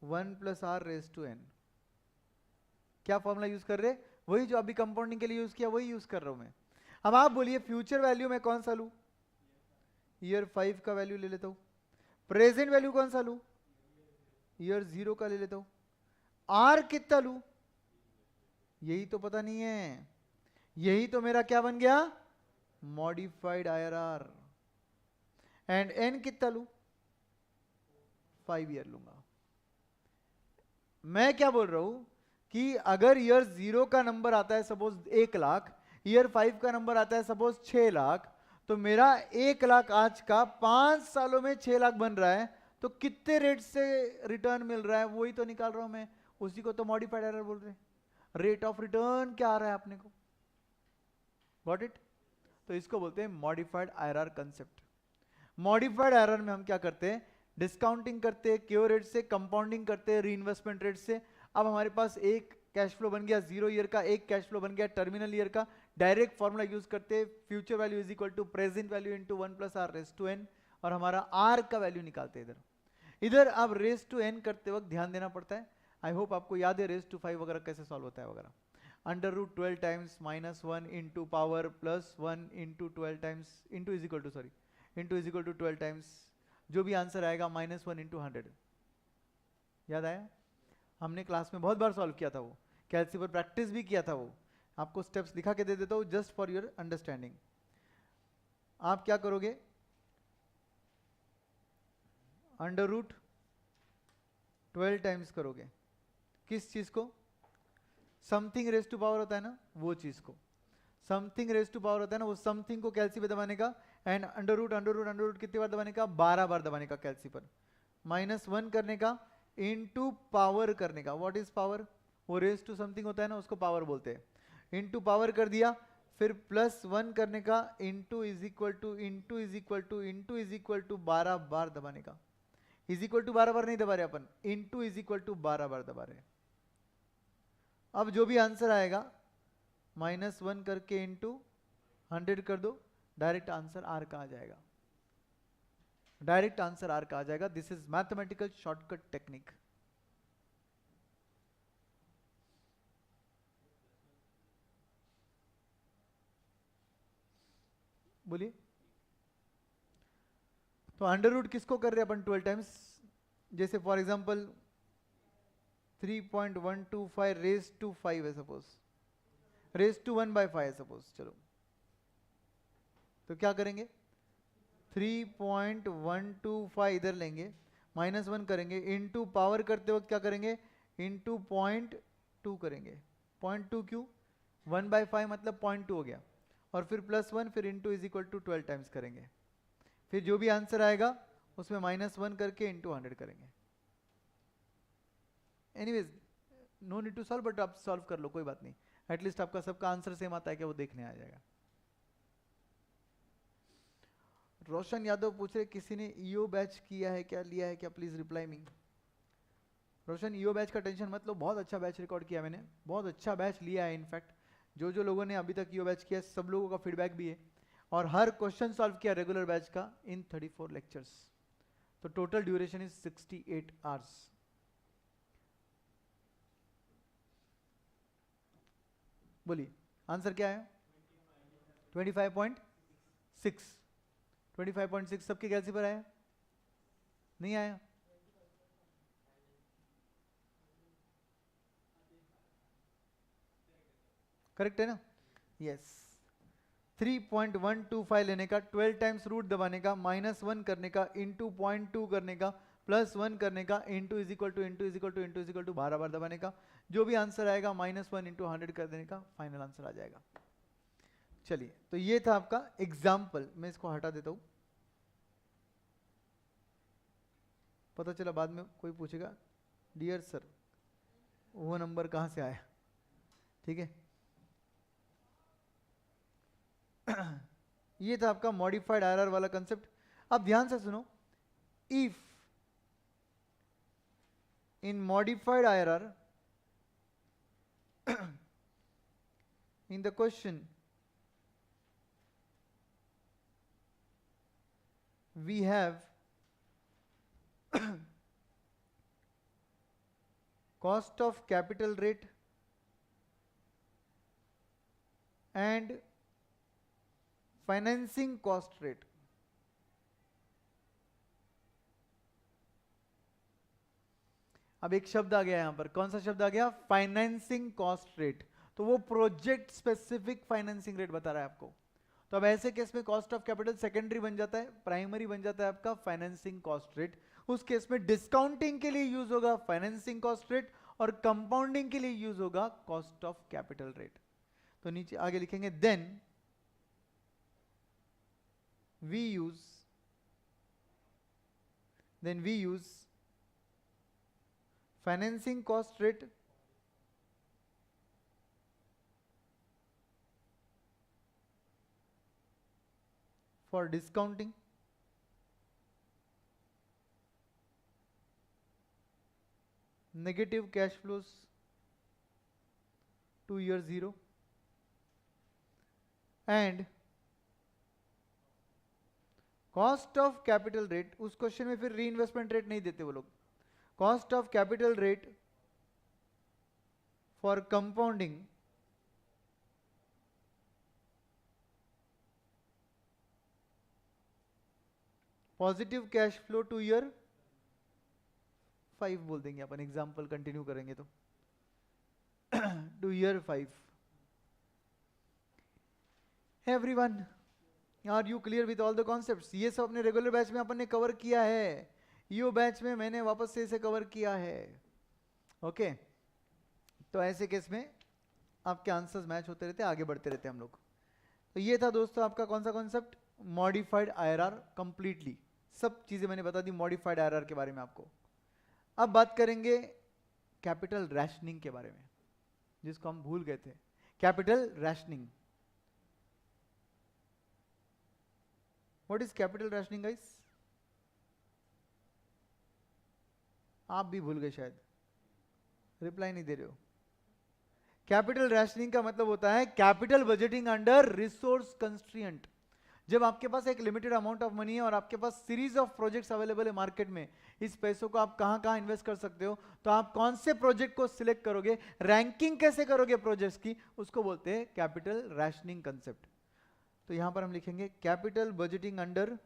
1 plus r raised to n। क्या फॉर्मूला यूज कर रहे? वही जो अभी कंपाउंडिंग के लिए यूज किया वही यूज कर रहा हूं मैं। अब आप बोलिए फ्यूचर वैल्यू में कौन सा लूं? ईयर 5 का वैल्यू ले लेता हूं। प्रेजेंट वैल्यू कौन सा लूं? ईयर 0 का ले लेता हूं। आर कितना लूं? यही तो पता नहीं है, यही तो मेरा क्या बन गया? Modified IRR. एंड एन कितना लूं? 5 ईयर लूंगा। मैं क्या बोल रहा हूं कि अगर ईयर 0 का नंबर आता है सपोज 1 लाख, ईयर 5 का नंबर आता है सपोज 6 लाख, तो मेरा 1 लाख आज का 5 सालों में 6 लाख बन रहा है, तो कितने रेट से रिटर्न मिल रहा है वही तो निकाल रहा हूं मैं, उसी को तो मॉडिफाइड आईआरआर बोल रहे हैं। रेट ऑफ रिटर्न क्या आ रहा है अपने को? Got it? तो इसको बोलते हैं modified IRR concept. Modified IRR में हम क्या करते हैं? डिस्काउंटिंग करते हैं क्यू रेट से, कंपाउंडिंग करते हैं रीइन्वेस्टमेंट रेट से। अब हमारे पास एक कैश फ्लो बन गया 0 ईयर का, एक कैश फ्लो बन गया टर्मिनल ईयर का। डायरेक्ट फॉर्मूला यूज करते हैं, future value is equal to present value into 1 plus r raise to n, और हमारा आर का वैल्यू निकालते हैं इधर। इधर अब रेज टू एन करते वक्त ध्यान देना पड़ता है। आई होप आपको याद है रेज टू 5 वगैरह कैसे सॉल्व होता है वगैरह। Under root 12 times minus 1 into power plus 1 into 12 times into is equal to sorry into is equal to 12 times, जो भी आंसर आएगा -1 इंटू 100। याद आया? हमने क्लास में बहुत बार सॉल्व किया था, वो कैलसी पर प्रैक्टिस भी किया था। वो आपको स्टेप्स दिखा के दे देता हूँ जस्ट फॉर योर अंडरस्टैंडिंग। आप क्या करोगे? अंडर रूट 12 टाइम्स करोगे, किस चीज को? समथिंग रेज टू पावर होता है ना, वो चीज को। समथिंग रेज टू पावर होता है ना, वो समथिंग को कैलसी पे दबाने का, एंड अंडर रूट कितनी बार दबाने का? 12 बार दबाने का कैलसी पर। -1 करने का, इनटू पावर करने का। What is power? वो रेज टू समथिंग होता है ना, उसको पावर बोलते हैं। इनटू पावर कर दिया, फिर +1 करने का, into is equal to into is equal to into is equal to 12 बार दबाने का। इज इक्वल टू 12 बार नहीं दबा रहे अपन, इनटू इज इक्वल टू 12 बार दबा रहे। अब जो भी आंसर आएगा -1 करके इनटू 100 कर दो, डायरेक्ट आंसर आर का आ जाएगा। डायरेक्ट आंसर आर का आ जाएगा। This is mathematical shortcut technique. बोलिए। तो अंडर रूट किसको कर रहे हैं अपन? 12 टाइम्स। जैसे फॉर एग्जांपल 3.125 रेज टू 5 है सपोज, रेज टू 1/5 है सपोज। चलो तो क्या करेंगे? 3.125 इधर लेंगे, -1 करेंगे, इनटू पावर करते वक्त क्या करेंगे? इनटू 0.2 करेंगे। 0.2 क्यों? 1/5 मतलब 0.2 हो गया। और फिर +1 फिर into is equal to 12 times करेंगे, फिर जो भी आंसर आएगा उसमें -1 करके इंटू 100 करेंगे। Anyways no need to solve, but आप सॉल्व कर लो, कोई बात नहीं, एटलीस्ट आपका सबका आंसर सेम आता है क्या वो देखने आ जाएगा। रोशन यादव पूछ रहे किसी ने ईओ बैच किया है क्या, लिया है क्या, please reply me. Roshan EO batch का टेंशन मत लो, बहुत अच्छा बैच रिकॉर्ड किया मैंने, बहुत अच्छा बैच लिया है। इनफैक्ट जो जो लोगों ने अभी तक ईओ बैच किया सब लोगों का फीडबैक भी है, और हर क्वेश्चन सॉल्व किया रेगुलर बैच का इन 34 लेक्चर्स। तो टोटल ड्यूरेशन इज 68 आवर्स। बोलिए आंसर क्या है? 25.6। 25.6 सबके कैसे पर आया? नहीं आया? करेक्ट है ना? यस। 3.125 लेने का, 12 टाइम्स रूट दबाने का, -1 करने का, इंटू 0.2 करने का, +1 करने का, इंटू इज इक्वल टू 12 बार दबाने का, जो भी आंसर आएगा -1 इंटू 100 कर देने का, फाइनल आंसर आ जाएगा। चलिए तो ये था आपका एग्जाम्पल, मैं इसको हटा देता हूं, पता चला बाद में कोई पूछेगा डियर सर वो नंबर कहाँ से आया। ठीक है ये था आपका मॉडिफाइड आईआरआर वाला कंसेप्ट। अब ध्यान से सुनो, if in modified IRR in the question we have cost of capital rate and financing cost rate। अब एक शब्द आ गया यहां पर, कौन सा शब्द आ गया? Financing cost rate. तो वो प्रोजेक्ट स्पेसिफिक फाइनेंसिंग रेट बता रहा है आपको। तो अब ऐसे केस में कॉस्ट ऑफ कैपिटल सेकेंडरी बन जाता है, प्राइमरी बन जाता है आपका फाइनेंसिंग कॉस्ट रेट। उस केस में डिस्काउंटिंग के लिए यूज होगा फाइनेंसिंग कॉस्ट रेट, और कंपाउंडिंग के लिए यूज होगा कॉस्ट ऑफ कैपिटल रेट। तो नीचे आगे लिखेंगे then we use financing cost rate for discounting, negative cash flows to year 0, and cost of capital rate। उस क्वेश्चन में फिर रीइन्वेस्टमेंट रेट नहीं देते वो लोग, cost of capital rate for compounding positive cash flow to year 5 बोल देंगे अपन, एग्जाम्पल कंटिन्यू करेंगे तो to year 5। Everyone are you clear with all the concepts? ये सब अपने रेगुलर बैच में अपन ने कवर किया है, ईओ बैच में मैंने वापस से इसे कवर किया है। ओके तो ऐसे केस में आपके आंसर्स मैच होते रहते, आगे बढ़ते रहते हम लोग। तो ये था दोस्तों आपका कौन सा कॉन्सेप्ट? Modified IRR. कंप्लीटली सब चीजें मैंने बता दी मॉडिफाइड आईआरआर के बारे में आपको। अब बात करेंगे कैपिटल रैशनिंग के बारे में, जिसको हम भूल गए थे। Capital rationing, what is capital rationing guys? आप भी भूल गए शायद, रिप्लाई नहीं दे रहे हो। कैपिटल रैशनिंग का मतलब होता है capital budgeting under resource constraint. जब आपके पास एक लिमिटेड अमाउंट ऑफ मनी है और आपके पास सीरीज ऑफ प्रोजेक्ट्स अवेलेबल है मार्केट में, इस पैसों को आप कहां कहां इन्वेस्ट कर सकते हो, तो आप कौन से प्रोजेक्ट को सिलेक्ट करोगे, रैंकिंग कैसे करोगे प्रोजेक्ट्स की, उसको बोलते हैं कैपिटल रैशनिंग कंसेप्ट। तो यहां पर हम लिखेंगे capital budgeting under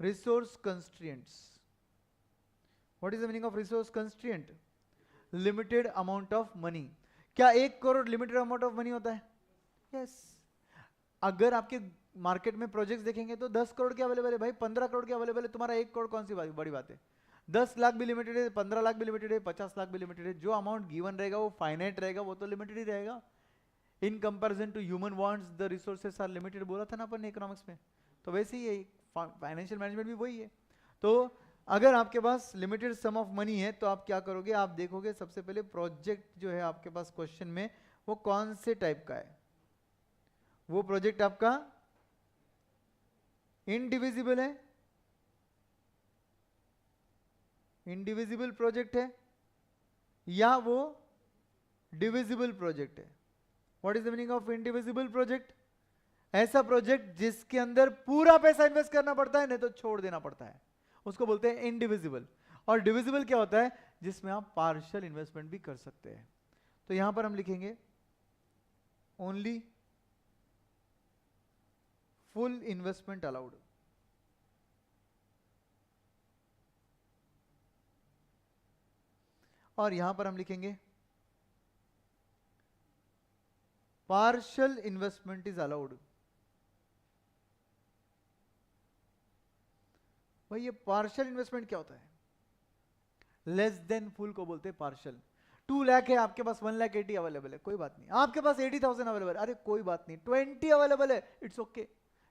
resource constraints. What is the meaning of resource constraint? Limited amount of money। क्या 1 crore limited amount of money होता है? यस। अगर आपके मार्केट में प्रोजेक्ट्स देखेंगे तो 10 करोड़ के अवेलेबल है भाई, 15 करोड़ के अवेलेबल है, तुम्हारा 1 करोड़ कौन सी बड़ी बात है? 10 लाख भी लिमिटेड है, 15 लाख भी लिमिटेड है, 50 लाख भी लिमिटेड है। जो अमाउंट गिवन रहेगा वो फाइनाइट रहेगा, वो तो लिमिटेड ही रहेगा। In comparison to human wants the resources are limited, बोला था ना अपन ने इकोनॉमिक्स में। तो वैसे ही है, फाइनेंशियल मैनेजमेंट भी वही है। तो अगर आपके पास लिमिटेड सम ऑफ मनी है तो आप क्या करोगे, आप देखोगे सबसे पहले प्रोजेक्ट जो है आपके पास क्वेश्चन में वो कौन से टाइप का है। वो प्रोजेक्ट आपका इनडिविजिबल है, इंडिविजिबल प्रोजेक्ट है, या वो डिविजिबल प्रोजेक्ट है। What is the meaning of indivisible project? ऐसा प्रोजेक्ट जिसके अंदर पूरा पैसा इन्वेस्ट करना पड़ता है, नहीं तो छोड़ देना पड़ता है, उसको बोलते हैं इंडिविजिबल। और डिविजिबल क्या होता है? जिसमें आप पार्शियल इन्वेस्टमेंट भी कर सकते हैं। तो यहां पर हम लिखेंगे ओनली फुल इन्वेस्टमेंट अलाउड। और यहां पर हम लिखेंगे पार्शियल इन्वेस्टमेंट इज अलाउड। भाई ये पार्शियल इन्वेस्टमेंट क्या होता है? लेस देन फुल को बोलते हैं पार्शियल। 2 लाख है आपके पास, 1,80,000 अवेलेबल है, कोई बात नहीं। आपके पास 80,000 अवेलेबल, अरे कोई बात नहीं, 20 अवेलेबल है, इट्स ओके।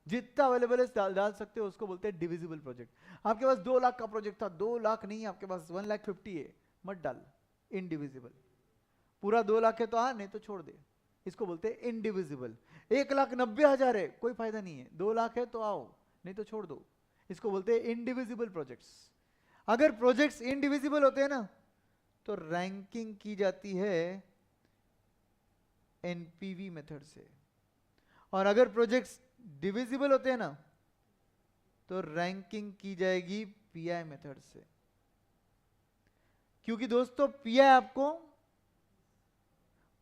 जितना अवेलेबल है डाल सकते हो, उसको बोलते हैं डिविजिबल प्रोजेक्ट। आपके पास 2 लाख का प्रोजेक्ट था, 2 लाख नहीं, आपके पास 1,50,000 है, मत डाल, इनडिविजिबल। पूरा 2 लाख है तो हाँ, नहीं तो छोड़ दे, इसको बोलते हैं इनडिविजिबल। 1,90,000 है, कोई फायदा नहीं है, 2 लाख है तो आओ, नहीं तो छोड़ दो, इसको बोलते हैं इनडिविजिबल प्रोजेक्ट्स। अगर प्रोजेक्ट्स इनडिविजिबल होते हैं ना तो रैंकिंग की जाती है एनपीवी मेथड से, और अगर प्रोजेक्ट्स डिविजिबल होते हैं ना तो रैंकिंग की जाएगी पीआई मेथड से। क्योंकि दोस्तों पीआई आपको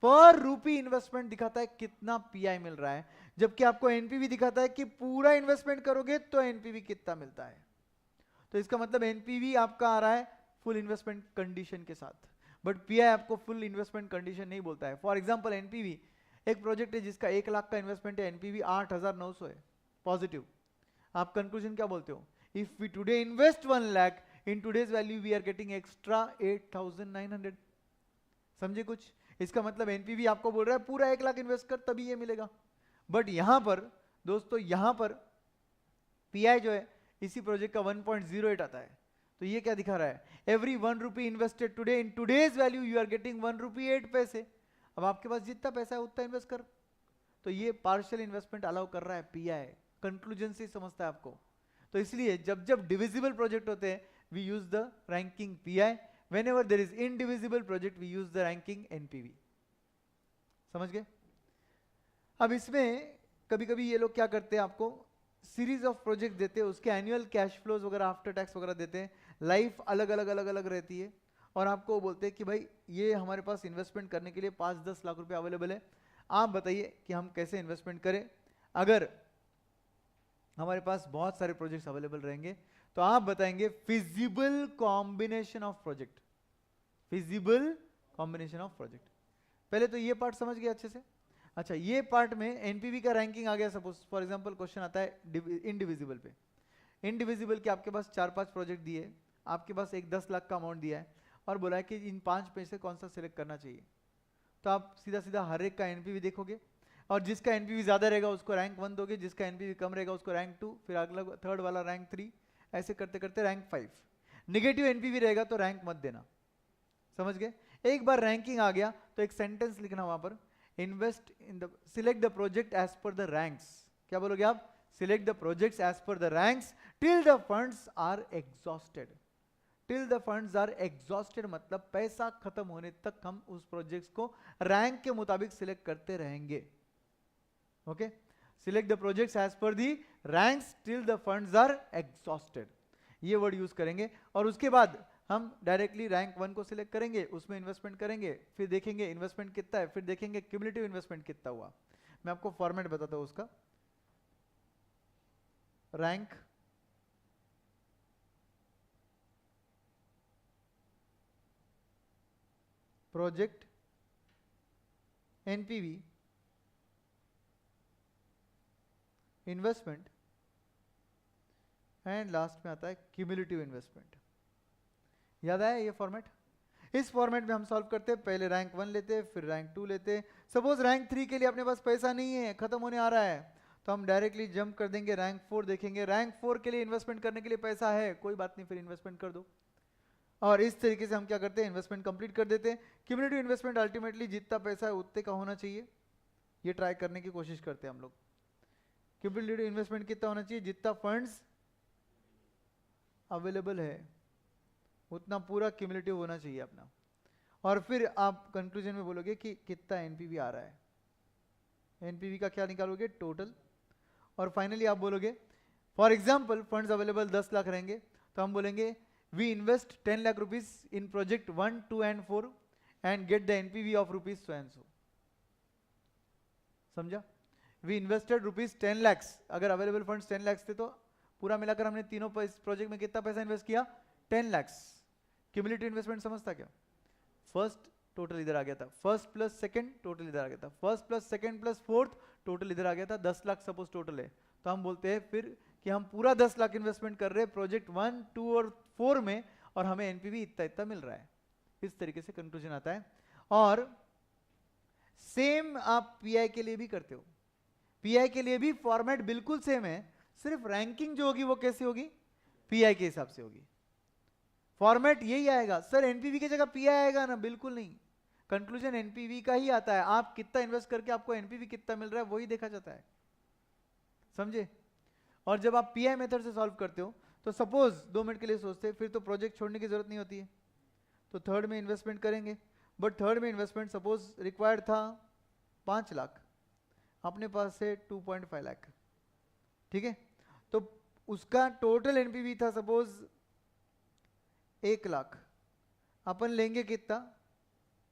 पर रूपी इन्वेस्टमेंट दिखाता है कितना पीआई मिल रहा है, जबकि आपको एनपीवी दिखाता है कि पूरा इन्वेस्टमेंट करोगे तो एनपीवी कितना मिलता है। तो इसका मतलब एनपीवी आपका आ रहा है फुल इन्वेस्टमेंट कंडीशन के साथ, बट पीआई आपको फुल इन्वेस्टमेंट कंडीशन नहीं बोलता है। फॉर एग्जांपल एनपीवी, एक प्रोजेक्ट है जिसका 1 लाख का इन्वेस्टमेंट है, एनपीवी 8,900 है पॉजिटिव। आप कंक्लूजन क्या बोलते हो? If we today invest 1 lakh, in today's value we are getting extra 8,900। समझे कुछ? इसका मतलब एनपीवी आपको बोल रहा है पूरा 1 लाख इन्वेस्ट कर तभी ये मिलेगा। बट यहां पर दोस्तों, यहां पर पीआई जो है इसी प्रोजेक्ट का 1.08 आता है। तो ये क्या दिखा रहा है? Every 1 rupee invested today, in today's value you are getting 1 rupee 8 paise. अब आपके पास जितना पैसा है उतना इन्वेस्ट कर। तो ये पार्शियल इन्वेस्टमेंट अलाउ कर रहा है पीआई। कंक्लूजन से समझता है आपको। तो इसलिए जब जब डिविजिबल प्रोजेक्ट होते हैं we use the ranking PI, whenever there is indivisible project we use the ranking NPV। समझ गए? अब इसमें कभी कभी ये लोग क्या करते हैं, आपको सीरीज ऑफ प्रोजेक्ट देते हैं, उसके एनुअल कैश फ्लोज वगैरह आफ्टर टैक्स वगैरह देते हैं, लाइफ अलग अलग अलग अलग रहती है, और आपको बोलते हैं कि भाई ये हमारे पास इन्वेस्टमेंट करने के लिए 5-10 लाख रुपए अवेलेबल है, आप बताइए कि हम कैसे इन्वेस्टमेंट करें। अगर हमारे पास बहुत सारे प्रोजेक्ट्स अवेलेबल रहेंगे तो आप बताएंगे feasible combination of project, feasible combination of project. पहले तो ये पार्ट समझ गए अच्छे से। अच्छा, ये पार्ट में एनपीवी का रैंकिंग आ गया। सपोज फॉर एग्जांपल क्वेश्चन आता है इंडिविजिबल पे। इंडिविजिबल के आपके पास 4-5 प्रोजेक्ट दिए, आपके पास एक 10 लाख का अमाउंट दिया है और बोला है कि इन 5 में से कौन सा सिलेक्ट करना चाहिए। तो आप सीधा सीधा हर एक का एनपीवी देखोगे, और जिसका एनपीवी ज्यादा रहेगा उसको रैंक 1 दोगे, जिसका एनपीवी कम रहेगा उसको रैंक 2, फिर अगला थर्ड वाला रैंक 3, ऐसे करते करते रैंक 5। नेगेटिव एनपीवी रहेगा तो रैंक मत देना। समझ गए? एक बार रैंकिंग आ गया तो एक सेंटेंस लिखना वहां पर, invest in the select the project as per the ranks. क्या बोलोगे आप? Select the projects as per the ranks till the funds are exhausted. Till the funds are exhausted मतलब पैसा खत्म होने तक हम उस प्रोजेक्ट्स को रैंक के मुताबिक सिलेक्ट करते रहेंगे। Okay, select the projects as per the ranks till the funds are exhausted, ये वर्ड यूज करेंगे। और उसके बाद हम डायरेक्टली रैंक 1 को सिलेक्ट करेंगे, उसमें इन्वेस्टमेंट करेंगे, फिर देखेंगे इन्वेस्टमेंट कितना है, फिर देखेंगे क्यूमुलेटिव इन्वेस्टमेंट कितना हुआ। मैं आपको फॉर्मेट बताता हूं उसका। Rank, project, NPV, investment, and last में आता है क्यूमुलेटिव इन्वेस्टमेंट। याद आया ये फॉर्मेट? इस फॉर्मेट में हम सॉल्व करते हैं, पहले रैंक 1 लेते, फिर रैंक 2 लेते। सपोज रैंक 3 के लिए अपने पास पैसा नहीं है, खत्म होने आ रहा है, तो हम डायरेक्टली जंप कर देंगे रैंक 4 देखेंगे। रैंक 4 के लिए इन्वेस्टमेंट करने के लिए पैसा है, कोई बात नहीं, फिर इन्वेस्टमेंट कर दो। और इस तरीके से हम क्या करते हैं, इन्वेस्टमेंट कंप्लीट कर देते हैं। क्यूमुलेटिव इन्वेस्टमेंट अल्टीमेटली जितना पैसा है उतने का होना चाहिए, ये ट्राई करने की कोशिश करते हैं हम लोग। क्यूमुलेटिव इन्वेस्टमेंट कितना होना चाहिए, जितना फंड्स अवेलेबल है उतना पूरा क्यूमुलेटिव होना चाहिए अपना। और फिर आप कंक्लूजन में बोलोगे कि कितना एनपीवी आ रहा है, एनपीवी का क्या निकालोगे, टोटल। और फाइनली आप बोलोगे for example funds available 10 lakh रहेंगे, तो हम बोलेंगे we invest 10 lakh rupees in project 1, 2 and 4 and get the NPV of rupees so and so. समझा? वी इन्वेस्टेड रुपीज 10 लैक्स, अगर अवेलेबल फंड्स 10 लैक्स थे तो पूरा मिलाकर हमने तीनों प्रोजेक्ट में कितना पैसा इन्वेस्ट किया, 10 लैक्स। क्यूमुलेटिव इन्वेस्टमेंट समझता क्या? फर्स्ट टोटल इधर आ गया था, फर्स्ट प्लस सेकंड टोटल इधर आ गया था, first plus second plus fourth total इधर आ गया था, 10 लाख सपोज टोटल है। तो हम बोलते हैं फिर कि हम पूरा 10 लाख इन्वेस्टमेंट कर रहे हैं प्रोजेक्ट 1, 2 और 4 में, और हमें एनपीवी इतना इतना मिल रहा है। इस तरीके से कंक्लूजन आता है। और सेम आप पीआई के लिए भी करते हो। पीआई के लिए भी फॉर्मेट बिल्कुल सेम है, सिर्फ रैंकिंग जो होगी वो कैसी होगी, पीआई के हिसाब से होगी। फॉर्मेट यही आएगा। सर एनपीवी की जगह पीआई आएगा ना, बिल्कुल नहीं। कंक्लूजन एनपीवी का ही आता है, आप कितना इन्वेस्ट करके आपको एनपीवी कितना मिल रहा है वही देखा जाता है, समझे? और जब आप पीआई मेथड से सॉल्व करते हो तो सपोज 2 मिनट के लिए सोचते, फिर तो प्रोजेक्ट छोड़ने की जरूरत नहीं होती है, तो थर्ड में इन्वेस्टमेंट करेंगे। बट थर्ड में इन्वेस्टमेंट सपोज रिक्वायर्ड था 5 लाख, अपने पास है 2.5 लाख, ठीक है? तो उसका टोटल एनपीवी था सपोज 1 लाख, अपन लेंगे कितना,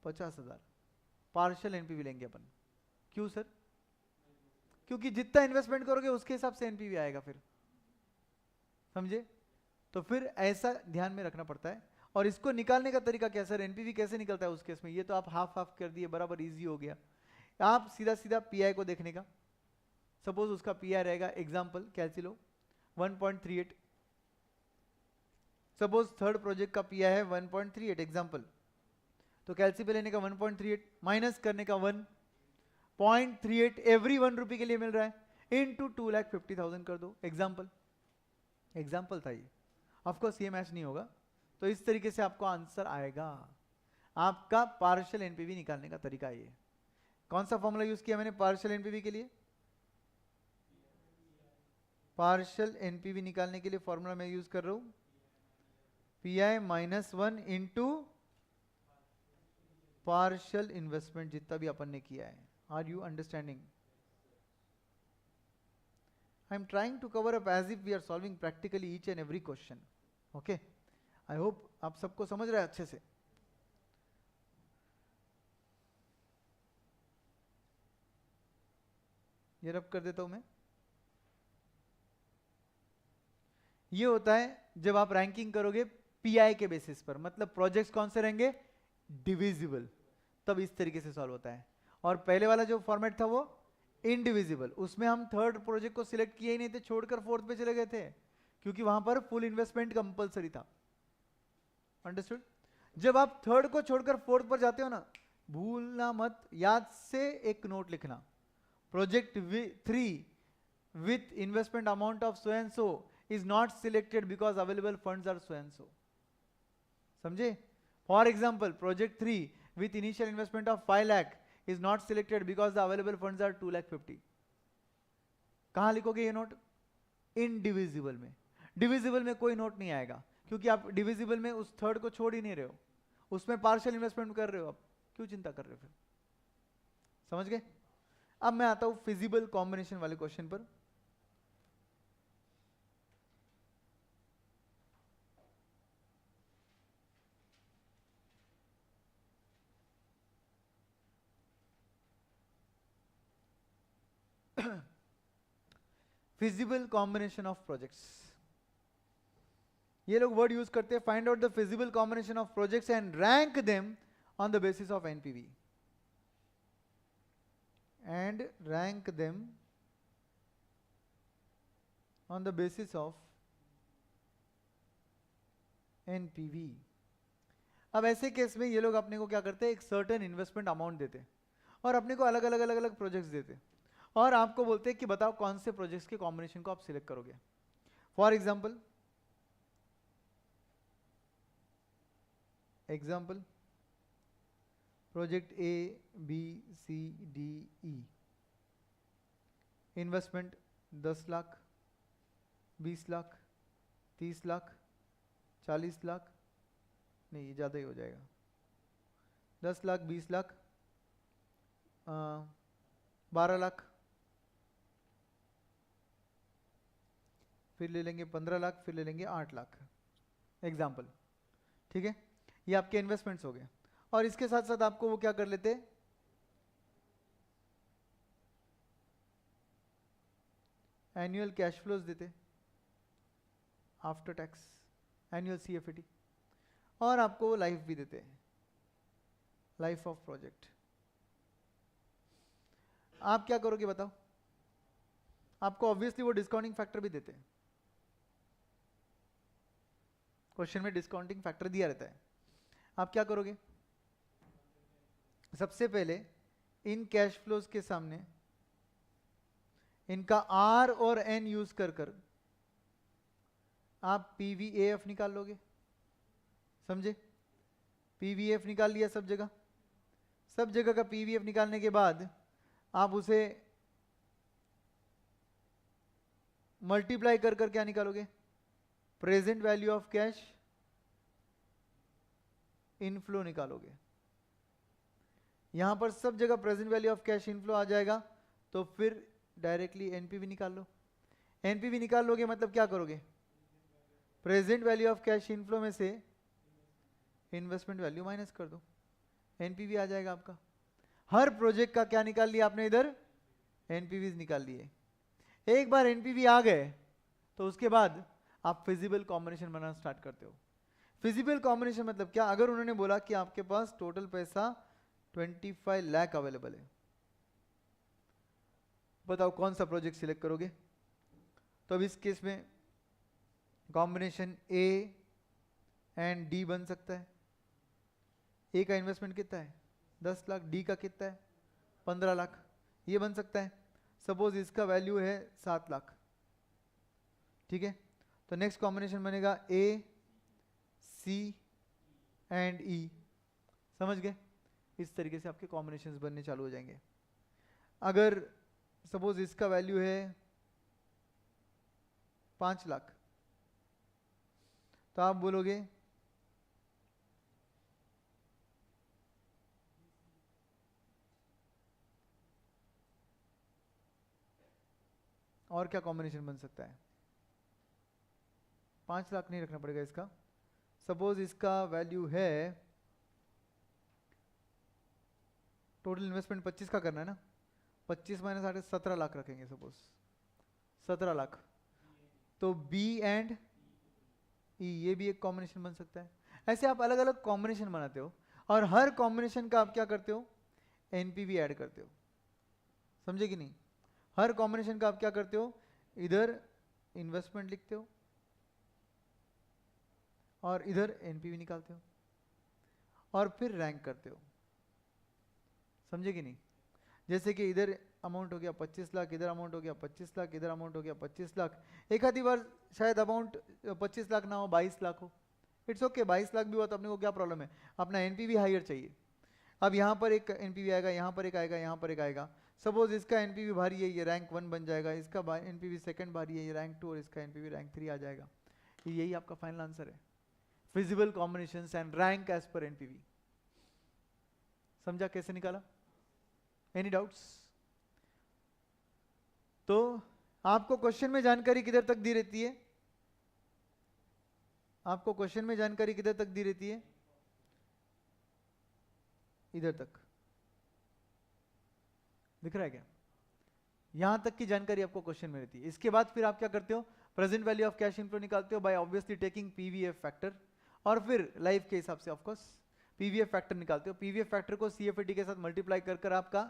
50,000 पार्शियल एनपीवी लेंगे अपन। क्यों सर? क्योंकि जितना इन्वेस्टमेंट करोगे उसके हिसाब से एनपीवी आएगा फिर, समझे? तो फिर ऐसा ध्यान में रखना पड़ता है। और इसको निकालने का तरीका क्या सर, एनपीवी कैसे निकलता है उस केस में? ये तो आप हाफ हाफ कर दिए, बराबर इजी हो गया। आप सीधा सीधा पीआई को देखने का, सपोज उसका पीआई रहेगा, एग्जांपल कैलसी लो 1.38, सपोज थर्ड प्रोजेक्ट का पीआई है 1.38 एग्जांपल, तो कैलसी पे लेने का 1.38 माइनस करने का 1.38 एवरी 1 रुपी के लिए मिल रहा है, इनटू 2,50,000 कर दो। एग्जांपल था ये, ऑफकोर्स ये मैच नहीं होगा। तो इस तरीके से आपको आंसर आएगा। आपका पार्शियल एनपीवी निकालने का तरीका ये। कौन सा फॉर्मूला यूज किया मैंने पार्शियल एनपीवी के लिए? पार्शियल एनपीवी निकालने के लिए फॉर्मूला मैं यूज कर रहा हूं पीआई -1 इंटू पार्शियल इन्वेस्टमेंट जितना भी अपन ने किया है। Are you understanding? I am trying to cover up as if we are solving practically each and every question. Okay, I hope आप सबको समझ रहे हैं अच्छे से। ये रब कर देता हूं मैं। ये होता है जब आप रैंकिंग करोगे पीआई के बेसिस पर, मतलब प्रोजेक्ट्स कौन से रहेंगे, डिविजिबल, तब इस तरीके से सॉल्व होता है। और पहले वाला जो फॉर्मेट था वो इनडिविजिबल, उसमें हम थर्ड प्रोजेक्ट को सिलेक्ट किए ही नहीं थे, छोड़कर फोर्थ पे चले गए थे, क्योंकि वहां पर फुल इन्वेस्टमेंट कंपलसरी था। अंडरस्टूड? जब आप थर्ड को छोड़कर फोर्थ पर जाते हो ना, भूलना मत, याद से एक नोट लिखना, project 3 with investment amount of so and so is not selected because available funds are so and so. समझे? For example, project 3 with initial investment of 5 lakh is not selected because the available funds are 2,50,000. कहाँ लिखोगे ये note? Indivisible में। Divisible में कोई note नहीं आएगा, क्योंकि आप डिविजिबल में उस थर्ड को छोड़ ही नहीं रहे हो, उसमें पार्शियल इन्वेस्टमेंट कर रहे हो, आप क्यों चिंता कर रहे हो फिर? समझ गए? अब मैं आता हूं फिजिबल कॉम्बिनेशन वाले क्वेश्चन पर। फिजिबल कॉम्बिनेशन ऑफ प्रोजेक्ट्स, ये लोग वर्ड यूज करते हैं, find out the feasible combination of projects and rank them on the basis of NPV, and rank them on the basis of NPV. अब ऐसे case में ये लोग अपने को क्या करते हैं, एक सर्टेन इन्वेस्टमेंट अमाउंट देते हैं और अपने को अलग अलग अलग अलग प्रोजेक्ट्स देते हैं और आपको बोलते हैं कि बताओ कौन से प्रोजेक्ट्स के कॉम्बिनेशन को आप सिलेक्ट करोगे। For example project A B C D E, investment 10 lakh, 20 lakh, 30 lakh, 40 lakh, नहीं ये ज़्यादा ही हो जाएगा, 10 लाख, 20 लाख, 12 लाख, फिर ले लेंगे 15 लाख, फिर ले लेंगे 8 लाख, एग्जाम्पल। ठीक है, ये आपके इन्वेस्टमेंट्स हो गए और इसके साथ साथ आपको वो क्या कर लेते, एनुअल कैश फ्लोज देते आफ्टर टैक्स, एनुअल CFT, और आपको वो लाइफ भी देते हैं, लाइफ ऑफ प्रोजेक्ट। आप क्या करोगे बताओ, आपको ऑब्वियसली वो डिस्काउंटिंग फैक्टर भी देते हैं, क्वेश्चन में डिस्काउंटिंग फैक्टर दिया रहता है। आप क्या करोगे, सबसे पहले इन कैश फ्लोज के सामने इनका R और N यूज कर कर आप PVAF निकाल लोगे, समझे? PVAF निकाल लिया सब जगह, सब जगह का PVAF निकालने के बाद आप उसे मल्टीप्लाई कर कर क्या निकालोगे, present value of cash inflow निकालोगे। यहां पर सब जगह present value of cash inflow आ जाएगा, तो फिर डायरेक्टली एनपीवी निकाल लो। एनपीवी निकाल लोगे मतलब क्या करोगे, present value of cash inflow में से इन्वेस्टमेंट वैल्यू माइनस कर दो, एनपीवी आ जाएगा आपका। हर प्रोजेक्ट का क्या निकाल लिया आपने, इधर एनपीवीज निकाल लिए। एक बार एनपीवी आ गए तो उसके बाद आप फिजिबल कॉम्बिनेशन बनाना स्टार्ट करते हो। फिजिबल कॉम्बिनेशन मतलब क्या, अगर उन्होंने बोला कि आपके पास टोटल पैसा 25 लाख अवेलेबल है, बताओ कौन सा प्रोजेक्ट सिलेक्ट करोगे। तो अब इस केस में कॉम्बिनेशन ए एंड डी बन सकता है। ए का इन्वेस्टमेंट कितना है 10 लाख, डी का कितना है 15 लाख, ये बन सकता है। सपोज इसका वैल्यू है 7 लाख, ठीक है। तो नेक्स्ट कॉम्बिनेशन बनेगा ए सी एंड ई, समझ गए। इस तरीके से आपके कॉम्बिनेशंस बनने चालू हो जाएंगे। अगर सपोज इसका वैल्यू है 5 लाख, तो आप बोलोगे और क्या कॉम्बिनेशन बन सकता है, 5 लाख नहीं रखना पड़ेगा इसका। सपोज इसका वैल्यू है, टोटल इन्वेस्टमेंट 25 का करना है ना, 25 माइनस 8 17 लाख रखेंगे, सपोज 17 लाख। तो बी एंड ई, ये भी एक कॉम्बिनेशन बन सकता है। ऐसे आप अलग अलग कॉम्बिनेशन बनाते हो और हर कॉम्बिनेशन का आप क्या करते हो, एनपीवी ऐड करते हो, समझे कि नहीं। हर कॉम्बिनेशन का आप क्या करते हो, इधर इन्वेस्टमेंट लिखते हो और इधर एनपीवी निकालते हो और फिर रैंक करते हो, समझे कि नहीं। जैसे कि इधर अमाउंट हो गया 25 लाख, इधर अमाउंट हो गया 25 लाख, इधर अमाउंट हो गया 25 लाख। एक आधी बार शायद अमाउंट 25 लाख ना हो, 22 लाख हो, इट्स ओके। 22 लाख भी हुआ तो अपने को क्या प्रॉब्लम है, अपना एनपीवी हायर चाहिए। अब यहाँ पर एक एनपीवी आएगा, यहाँ पर एक आएगा, यहाँ पर एक आएगा। सपोज इसका एनपीवी भारी है, ये रैंक 1 बन जाएगा, इसका एनपीवी सेकंड भारी है, ये रैंक 2, और इसका एनपीवी रैंक 3 आ जाएगा। यही आपका फाइनल आंसर है, feasible combinations and rank as per NPV. समझा कैसे निकाला, एनी डाउट्स। तो आपको क्वेश्चन में जानकारी किधर तक दी रहती है, आपको क्वेश्चन में जानकारी किधर तक दी रहती है, इधर तक दिख रहा है क्या, यहां तक की जानकारी आपको क्वेश्चन में रहती है। इसके बाद फिर आप क्या करते हो, present value of cash inflow निकालते हो by obviously taking PVF factor, और फिर लाइफ के हिसाब से ऑफकोर्स पीवीएफ फैक्टर निकालते हो। पीवीएफ फैक्टर को सीएफटी के साथ मल्टीप्लाई कर कर आपका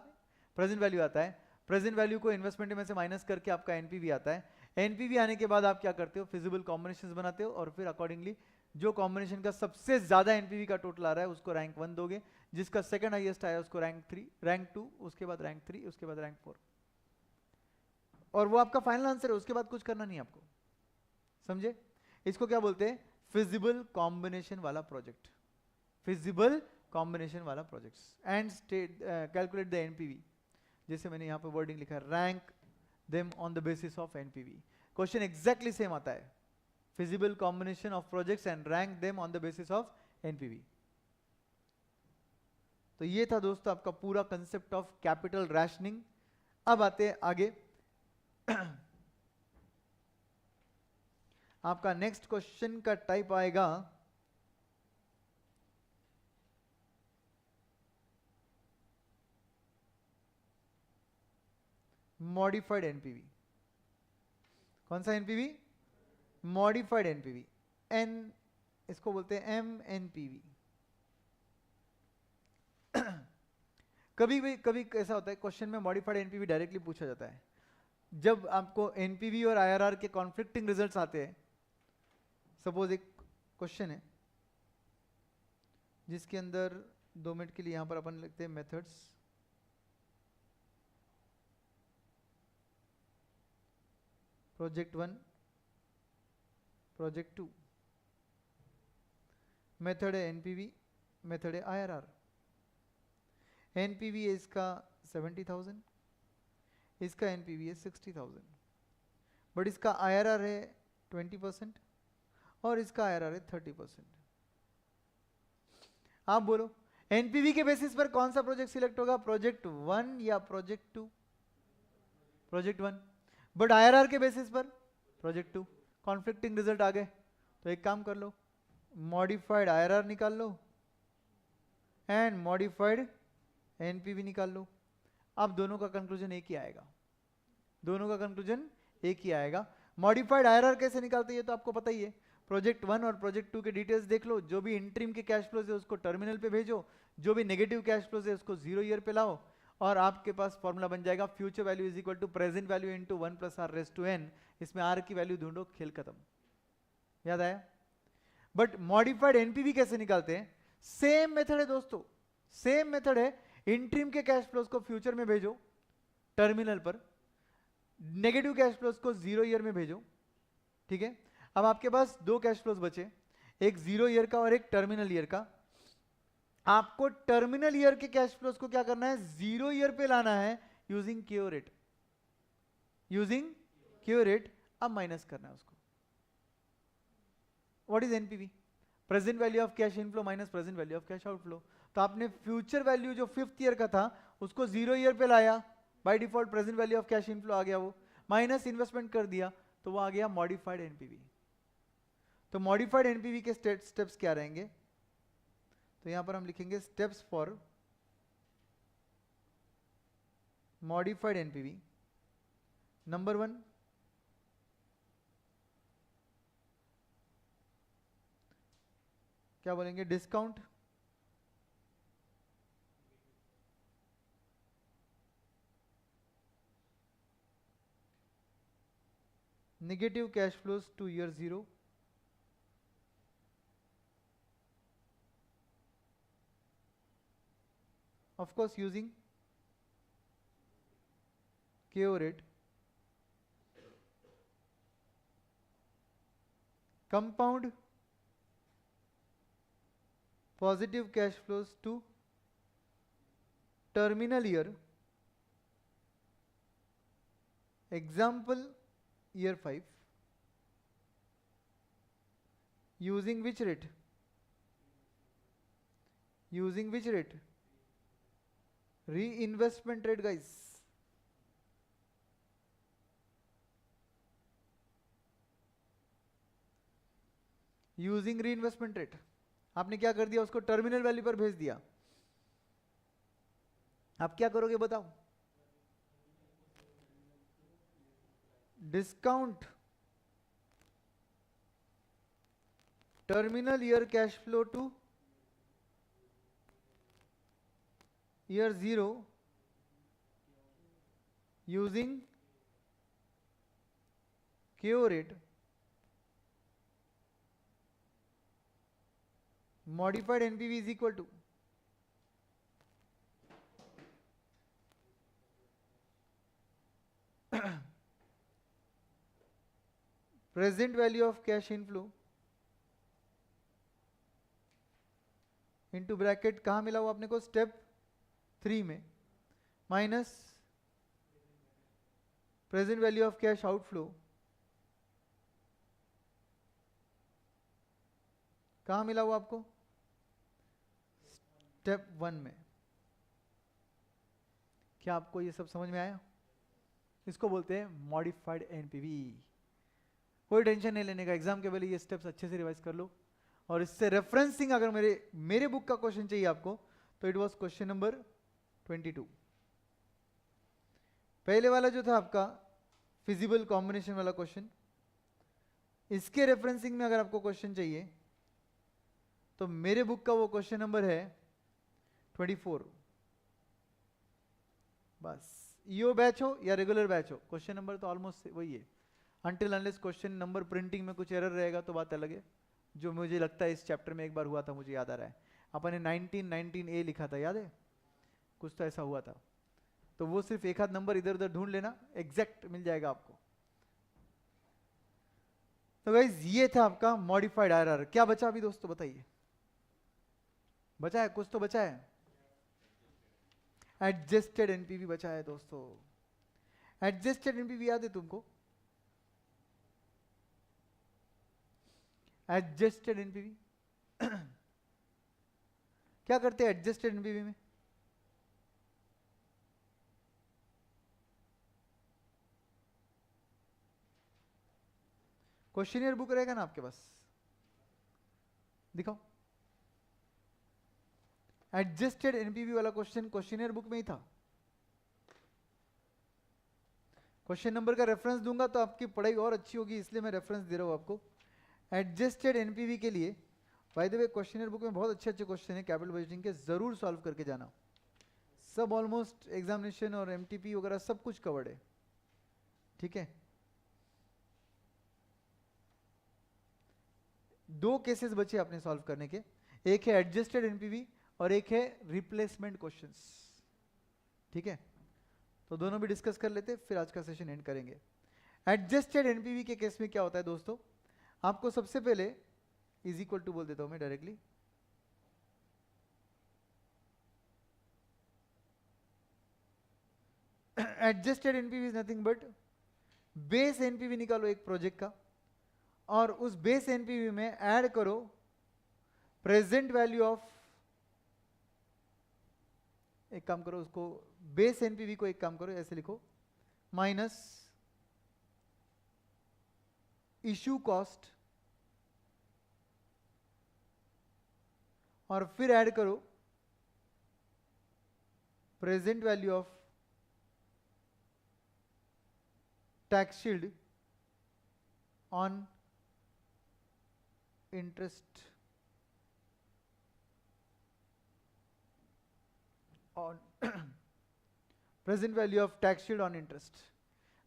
प्रेजेंट वैल्यू आता है। प्रेजेंट वैल्यू को इन्वेस्टमेंट में से माइनस करके आपका एनपीवी आता है। एनपीवी आने के बाद आप क्या करते हो, फिजिबल कॉम्बिनेशंस बनाते हो और फिर अकॉर्डिंगली जो कॉम्बिनेशन का सबसे ज्यादा एनपीवी का टोटल आ रहा है उसको रैंक 1 दोगे, जिसका सेकंड हाईएस्ट आया उसको रैंक 3, रैंक 2, उसके बाद रैंक 3, उसके बाद रैंक 4, और वो आपका फाइनल आंसर है, उसके बाद कुछ करना नहीं आपको। समझे? इसको क्या बोलते हैं? फिजिबल कॉम्बिनेशन वाला प्रोजेक्ट, फिजिबल कॉम्बिनेशन वाला projects and state calculate the NPV, जैसे मैंने यहाँ पे वर्डिंग लिखा है, rank them on the basis of NPV. Question exactly same आता है, feasible combination of projects and rank them on the basis of NPV. तो ये था दोस्तों आपका पूरा कंसेप्ट ऑफ कैपिटल रैशनिंग। अब आते हैं आगे। आपका नेक्स्ट क्वेश्चन का टाइप आएगा मॉडिफाइड एनपीवी। कौन सा एनपीवी? मॉडिफाइड एनपीवी, एन इसको बोलते हैं एमएनपीवी। कभी ऐसा होता है क्वेश्चन में मॉडिफाइड एनपीवी डायरेक्टली पूछा जाता है। जब आपको एनपीवी और आईआरआर के कॉन्फ्लिक्टिंग रिजल्ट्स आते हैं, सपोज एक क्वेश्चन है जिसके अंदर 2 मिनट के लिए यहां पर अपन लिखते हैं मेथड्स, प्रोजेक्ट 1, प्रोजेक्ट 2, मेथड है एनपीवी, मेथड है आईआरआर। एनपीवी है इसका 70,000, इसका एनपीवी है 60,000, बट इसका आईआरआर है 20% और इसका आईआरआर है 30%। आप बोलो एनपीवी के बेसिस पर कौन सा प्रोजेक्ट सिलेक्ट होगा, प्रोजेक्ट 1 या प्रोजेक्ट 2? प्रोजेक्ट 1। बट आईआरआर के बेसिस पर प्रोजेक्ट 2। कॉन्फ्लिक्टिंग रिजल्ट आ गए, तो एक काम कर लो, मॉडिफाइड आईआरआर निकाल लो एंड मॉडिफाइड एनपीवी निकाल लो। अब दोनों का कंक्लूजन एक ही आएगा, दोनों का कंक्लूजन एक ही आएगा। मॉडिफाइड आईआरआर कैसे निकालते हैं ये तो आपको पता ही है। प्रोजेक्ट 1 और प्रोजेक्ट 2 के डिटेल्स देख लो, जो भी इंटरिम के कैश फ्लोज है उसको टर्मिनल पे भेजो, जो भी नेगेटिव कैश फ्लोज है उसको 0 ईयर पे लाओ, और आपके पास फॉर्मूला बन जाएगा future value is equal to present value into 1 plus r raise to n. इसमें आर की वैल्यू ढूंढो, खेल खत्म। याद आया? बट मॉडिफाइड एनपीवी कैसे निकालते हैं? सेम मेथड है दोस्तों, सेम मेथड है। इंटरिम के कैश फ्लोज को फ्यूचर में भेजो टर्मिनल पर, नेगेटिव कैश फ्लोज को 0 ईयर में भेजो, ठीक है। अब आपके पास 2 कैश फ्लोज बचे, एक 0 ईयर का और एक टर्मिनल ईयर का। आपको टर्मिनल ईयर के कैश फ्लोज को क्या करना है, 0 ईयर पे लाना है using Q rate, using Q rate. अब माइनस करना है उसको। What is NPV? Present value of cash inflow minus present value of cash outflow. तो आपने फ्यूचर वैल्यू जो 5th ईयर का था उसको 0 ईयर पे लाया, by default present value of cash inflow आ गया, वो माइनस इन्वेस्टमेंट कर दिया तो वो आ गया मॉडिफाइड एनपीवी। तो मॉडिफाइड एनपीवी के स्टेप्स क्या रहेंगे, तो यहां पर हम लिखेंगे steps for modified NPV. Number 1, क्या बोलेंगे, discount, negative cash flows to year 0, of course using KO rate, compound positive cash flows to terminal year, example year 5, using which rate, using which rate, reinvestment rate guys, using reinvestment rate. आपने क्या कर दिया, उसको terminal value पर भेज दिया। आप क्या करोगे बताओ, discount terminal year cash flow to year 0 using KO rate modified NPV is equal to present value of cash inflow into bracket कहां मिला हुआ अपने को स्टेप 3 में minus present value of cash outflow कहां मिला हुआ आपको स्टेप 1 में। क्या आपको ये सब समझ में आया? इसको बोलते हैं मॉडिफाइड एनपीवी। कोई टेंशन नहीं लेने का, एग्जाम के पहले ये स्टेप्स अच्छे से रिवाइज कर लो। और इससे रेफरेंसिंग अगर मेरे बुक का क्वेश्चन चाहिए आपको तो इट वाज क्वेश्चन नंबर 22। पहले वाला जो था आपका फिजिबल कॉम्बिनेशन वाला क्वेश्चन, इसके रेफरेंसिंग में अगर आपको क्वेश्चन चाहिए तो मेरे बुक का वो क्वेश्चन नंबर है 24। बस ईओ बैच हो या रेगुलर बैच हो, क्वेश्चन नंबर तो ऑलमोस्ट वही है। Until unless question number printing में कुछ एरर रहेगा तो बात अलग है, जो मुझे लगता है इस चैप्टर में एक बार हुआ था, मुझे याद आ रहा है। अपन ने 19 लिखा था, याद है? कुछ तो ऐसा हुआ था। तो वो सिर्फ एक आध नंबर इधर उधर ढूंढ लेना, एग्जैक्ट मिल जाएगा आपको। तो गाइस ये था आपका मॉडिफाइड आरआर। क्या बचा अभी दोस्तों बताइए? बचा है कुछ तो बचा है। एडजस्टेड एनपीवी बचा है दोस्तों। एडजस्टेड एनपीवी याद है तुमको? एडजस्टेड एनपीवी क्या करते हैं एडजस्टेड एनपीवी में? क्वेश्चनियर बुक रहेगा ना आपके पास, दिखाओ। एडजस्टेड एनपीवी वाला क्वेश्चन क्वेश्चनियर बुक में ही था। क्वेश्चन नंबर का रेफरेंस दूंगा तो आपकी पढ़ाई और अच्छी होगी, इसलिए मैं रेफरेंस दे रहा हूं आपको। एडजस्टेड एनपीवी के लिए by the way questionnaire book में बहुत अच्छे अच्छे क्वेश्चन है कैपिटल बजटिंग के, जरूर सॉल्व करके जाना। सब ऑलमोस्ट एग्जामिनेशन और एमटीपी वगैरह सब कुछ कवर्ड है, ठीक है। दो केसेस बचे आपने सॉल्व करने के, एक है एडजस्टेड एनपीवी और एक है रिप्लेसमेंट क्वेश्चंस, ठीक है। तो दोनों भी डिस्कस कर लेते, फिर आज का सेशन एंड करेंगे। एडजस्टेड एनपीवी के केस में क्या होता है दोस्तों, आपको सबसे पहले इज इक्वल टू बोल देता हूं मैं directly. Adjusted NPV is nothing but base NPV निकालो एक प्रोजेक्ट का, और उस बेस एनपीवी में ऐड करो प्रेजेंट वैल्यू ऑफ, एक काम करो उसको बेस एनपीवी को, एक काम करो ऐसे लिखो, माइनस इशू कॉस्ट, और फिर ऐड करो present value of tax shield on interest on present value of tax shield on interest.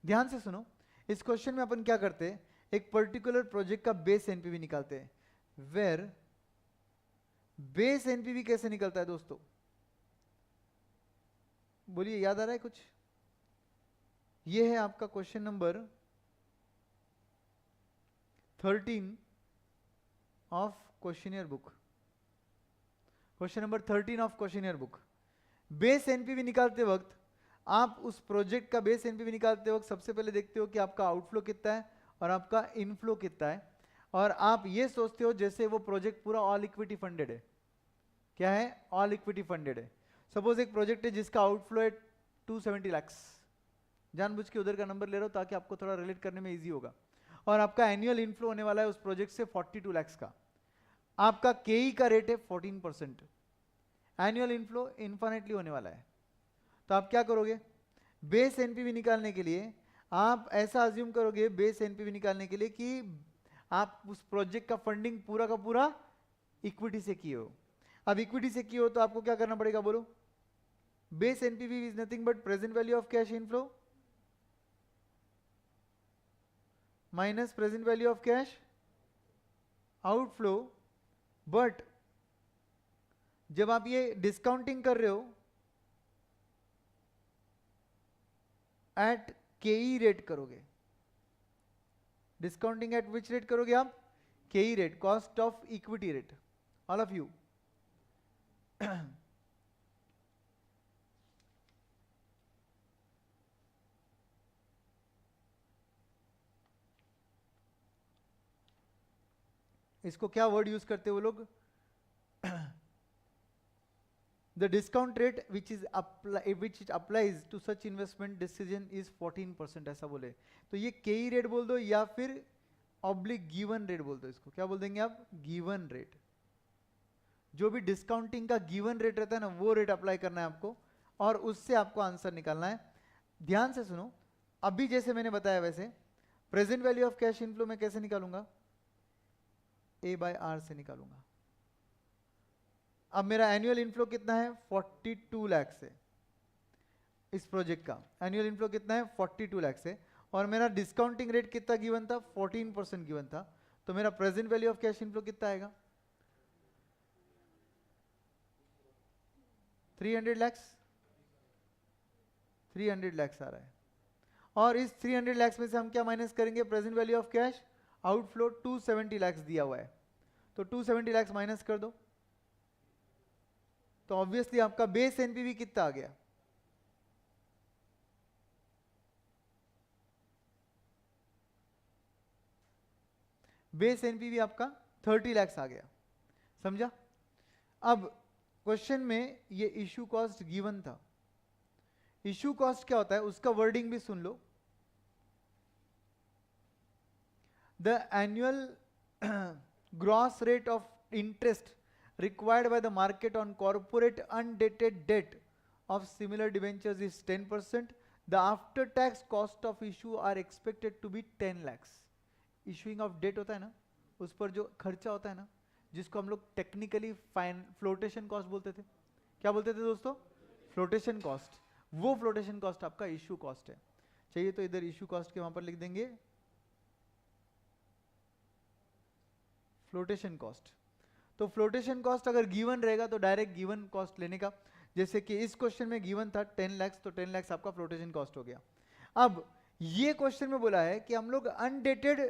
ध्यान से सुनो, इस क्वेश्चन में अपन क्या करते हैं, एक पर्टिकुलर प्रोजेक्ट का बेस एनपीवी निकालते हैं। वेयर बेस एनपीवी कैसे निकलता है दोस्तों, बोलिए, याद आ रहा है कुछ? ये है आपका question number 13 of questionnaire book. Question number 13 of questionnaire book. Base NPV निकालते वक्त आप उस प्रोजेक्ट का बेस एनपीवी निकालते वक्त सबसे पहले देखते हो कि आपका आउटफ्लो कितना है और आपका इनफ्लो कितना है, और आप ये सोचते हो जैसे वो प्रोजेक्ट पूरा ऑल इक्विटी फंडेड है। क्या है? ऑल इक्विटी फंडेड है। सपोज एक प्रोजेक्ट है जिसका आउटफ्लो है 270 लाख, जानबूझ के उधर का नंबर ले रहा हूं ताकि आपको थोड़ा रिलेट करने में इजी होगा, और आपका एनुअल इनफ्लो होने वाला है उस प्रोजेक्ट से 42 लाख का। आपका केई का रेट है 14%, एनुअल इनफ्लो इनफाइनेटली होने वाला है। तो आप क्या करोगे, बेस एनपीवी निकालने के लिए आप ऐसा अज्यूम करोगे, बेस एनपीवी निकालने के लिए कि आप उस प्रोजेक्ट का फंडिंग पूरा का पूरा इक्विटी से किए हो। अब इक्विटी से किए हो तो आपको क्या करना पड़ेगा, बोलो? Base NPV is nothing but present value of cash inflow minus present value of cash outflow, but जब आप ये डिस्काउंटिंग कर रहे हो एट केई रेट करोगे, डिस्काउंटिंग एट विच रेट करोगे आप? केई rate, cost of equity rate, all of you. इसको क्या वर्ड यूज करते वो लोग? The discount rate which applies to such investment decision is 14%, ऐसा बोले तो ये केई रेट बोल दो या फिर ऑब्लिक गिवन रेट बोल दो। इसको क्या बोल देंगे आप? Given rate. जो भी डिस्काउंटिंग का गिवन रेट रहता है ना, वो रेट अप्लाई करना है आपको और उससे आपको आंसर निकालना है। ध्यान से सुनो, अभी जैसे मैंने बताया वैसे present value of cash inflow में कैसे निकालूंगा? A/R से निकालूंगा। अब मेरा एनुअल इनफ्लो कितना है? 42 लाख से। इस प्रोजेक्ट का एनुअल इनफ्लो कितना है? 42 लाख से। और मेरा डिस्काउंटिंग रेट कितना गिवन था? 14% गिवन था। तो मेरा present value of cash inflow कितना आएगा? 300 लैक्स। 300 लैक्स आ रहा है। और इस 300 लैक्स में से हम क्या माइनस करेंगे? Present value of cash outflow 270 lakhs दिया हुआ है, तो 270 लैक्स माइनस कर दो, तो ऑब्वियसली आपका बेस एनपीवी कितना आ गया? बेस एनपीवी आपका 30 लैक्स आ गया। समझा? अब क्वेश्चन में ये इशू कॉस्ट गिवन था। इशू कॉस्ट क्या होता है उसका वर्डिंग भी सुन लो। The annual gross rate of interest required by the market on corporate undated debt of similar debentures is 10%. The after tax cost of issue are expected to be 10 lakhs. Issuing of debt होता है ना, उस पर जो खर्चा होता है ना, जिसको हम लोग टेक्निकली फ्लोटेशन कॉस्ट बोलते थे। क्या बोलते थे दोस्तों? Flotation cost. वो फ्लोटेशन कॉस्ट आपका इशू कॉस्ट है। चाहिए तो इधर इशू कॉस्ट के वहां पर लिख देंगे फ्लोटेशन कॉस्ट। तो फ्लोटेशन कॉस्ट अगर गिवन रहेगा तो डायरेक्ट गिवन कॉस्ट लेने का। जैसे कि इस क्वेश्चन में गिवन था 10 लैक्स, तो 10 लैक्स आपका फ्लोटेशन कॉस्ट हो गया। अब ये क्वेश्चन में बोला है कि हम लोग अनडेटेड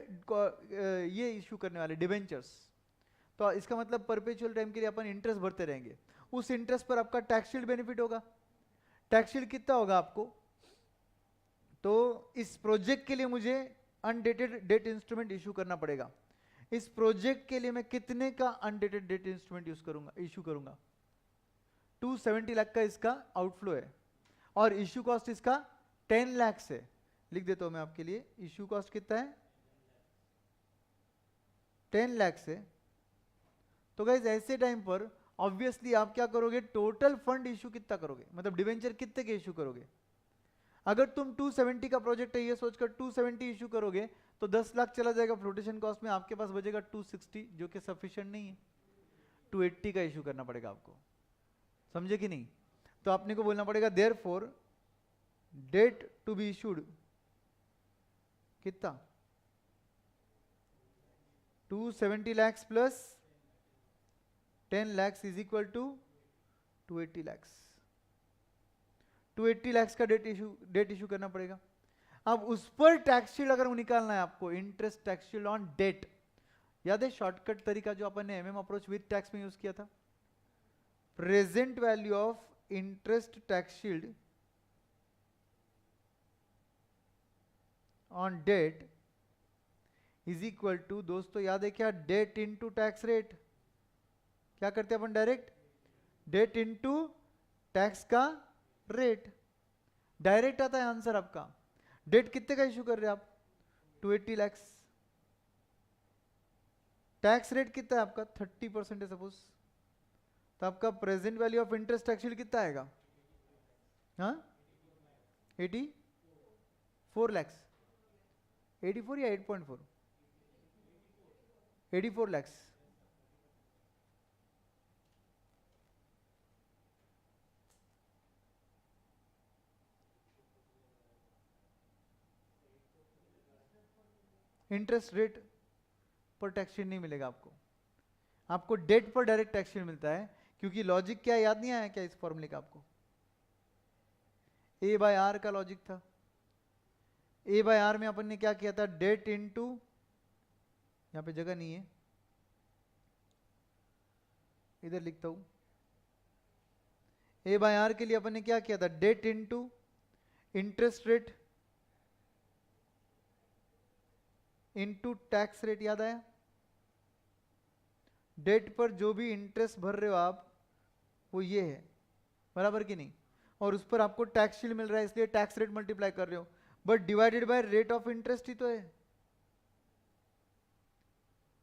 ये इशू करने वाले डिबेंचर्स, तो इसका मतलब परपेचुअल टाइम के लिए अपन इंटरेस्ट भरते रहेंगे। उस इंटरेस्ट पर आपका टैक्स शील्ड बेनिफिट होगा। टैक्स शील्ड कितना होगा आपको? तो इस प्रोजेक्ट के लिए मुझे अनडेटेड डेट इंस्ट्रूमेंट इशू करना पड़ेगा। इस प्रोजेक्ट के लिए मैं कितने का अनडेटेड डेट इंस्ट्रूमेंट यूज करूंगा, इशू करूंगा? 270 लाख का इसका आउटफ्लो है और इशू कॉस्ट इसका 10 लाख से। लिख देता हूं मैं आपके लिए, इशू कॉस्ट कितना है? 10 लाख से। तो गाइस ऐसे टाइम पर ऑब्वियसली आप क्या करोगे? टोटल फंड इशू कितना करोगे, मतलब डिवेंचर कितने के इशू करोगे? अगर तुम 270 का प्रोजेक्ट है ये सोचकर 270 इशू करोगे तो 10 लाख चला जाएगा फ्लोटेशन कॉस्ट में, आपके पास बचेगा 260 जो कि सफिशिएंट नहीं है। 280 का इशू करना पड़ेगा आपको। समझे कि नहीं? तो आपने को बोलना पड़ेगा therefore debt to be issued कितना? 270 lakhs plus 10 lakhs is equal to 280 lakhs. 280 lakhs का डेट इशू करना पड़ेगा। अब उस पर टैक्स शील्ड अगर निकालना है आपको, interest tax shield on debt, याद है शॉर्टकट तरीका जो अपन ने एमएम अप्रोच विद टैक्स में यूज किया था? Present value of interest tax shield on debt is equal to, दोस्तों याद है क्या? Debt into tax rate. क्या करते हैं अपन? डायरेक्ट डेट इनटू टैक्स का रेट। डायरेक्ट आता है आंसर आपका। डेट कितने का इशू कर रहे हैं आप? 280 लैक्स। टैक्स रेट कितना है आपका? 30% है सपोज, तो आपका present value of interest tax shield कितना आएगा? हाँ 84 लैक्स। 84 या 8.4? 84 लैक्स। इंटरेस्ट रेट पर टैक्स शील्ड नहीं मिलेगा आपको, आपको डेट पर डायरेक्ट टैक्स शील्ड मिलता है क्योंकि लॉजिक क्या याद नहीं आया क्या इस फॉर्मूले का आपको? ए बाय आर का लॉजिक था। ए बाय आर में अपन ने क्या किया था? डेट इनटू, यहां पे जगह नहीं है, इधर लिखता हूं। ए बाय आर के लिए अपन ने क्या किया था? Debt into interest rate into tax rate. याद आया? डेट पर जो भी इंटरेस्ट भर रहे हो आप वो ये है, बराबर कि नहीं? और उस पर आपको टैक्स शील्ड मिल रहा है, इसलिए टैक्स रेट मल्टीप्लाई कर रहे हो, but divided by rate of interest ही तो है।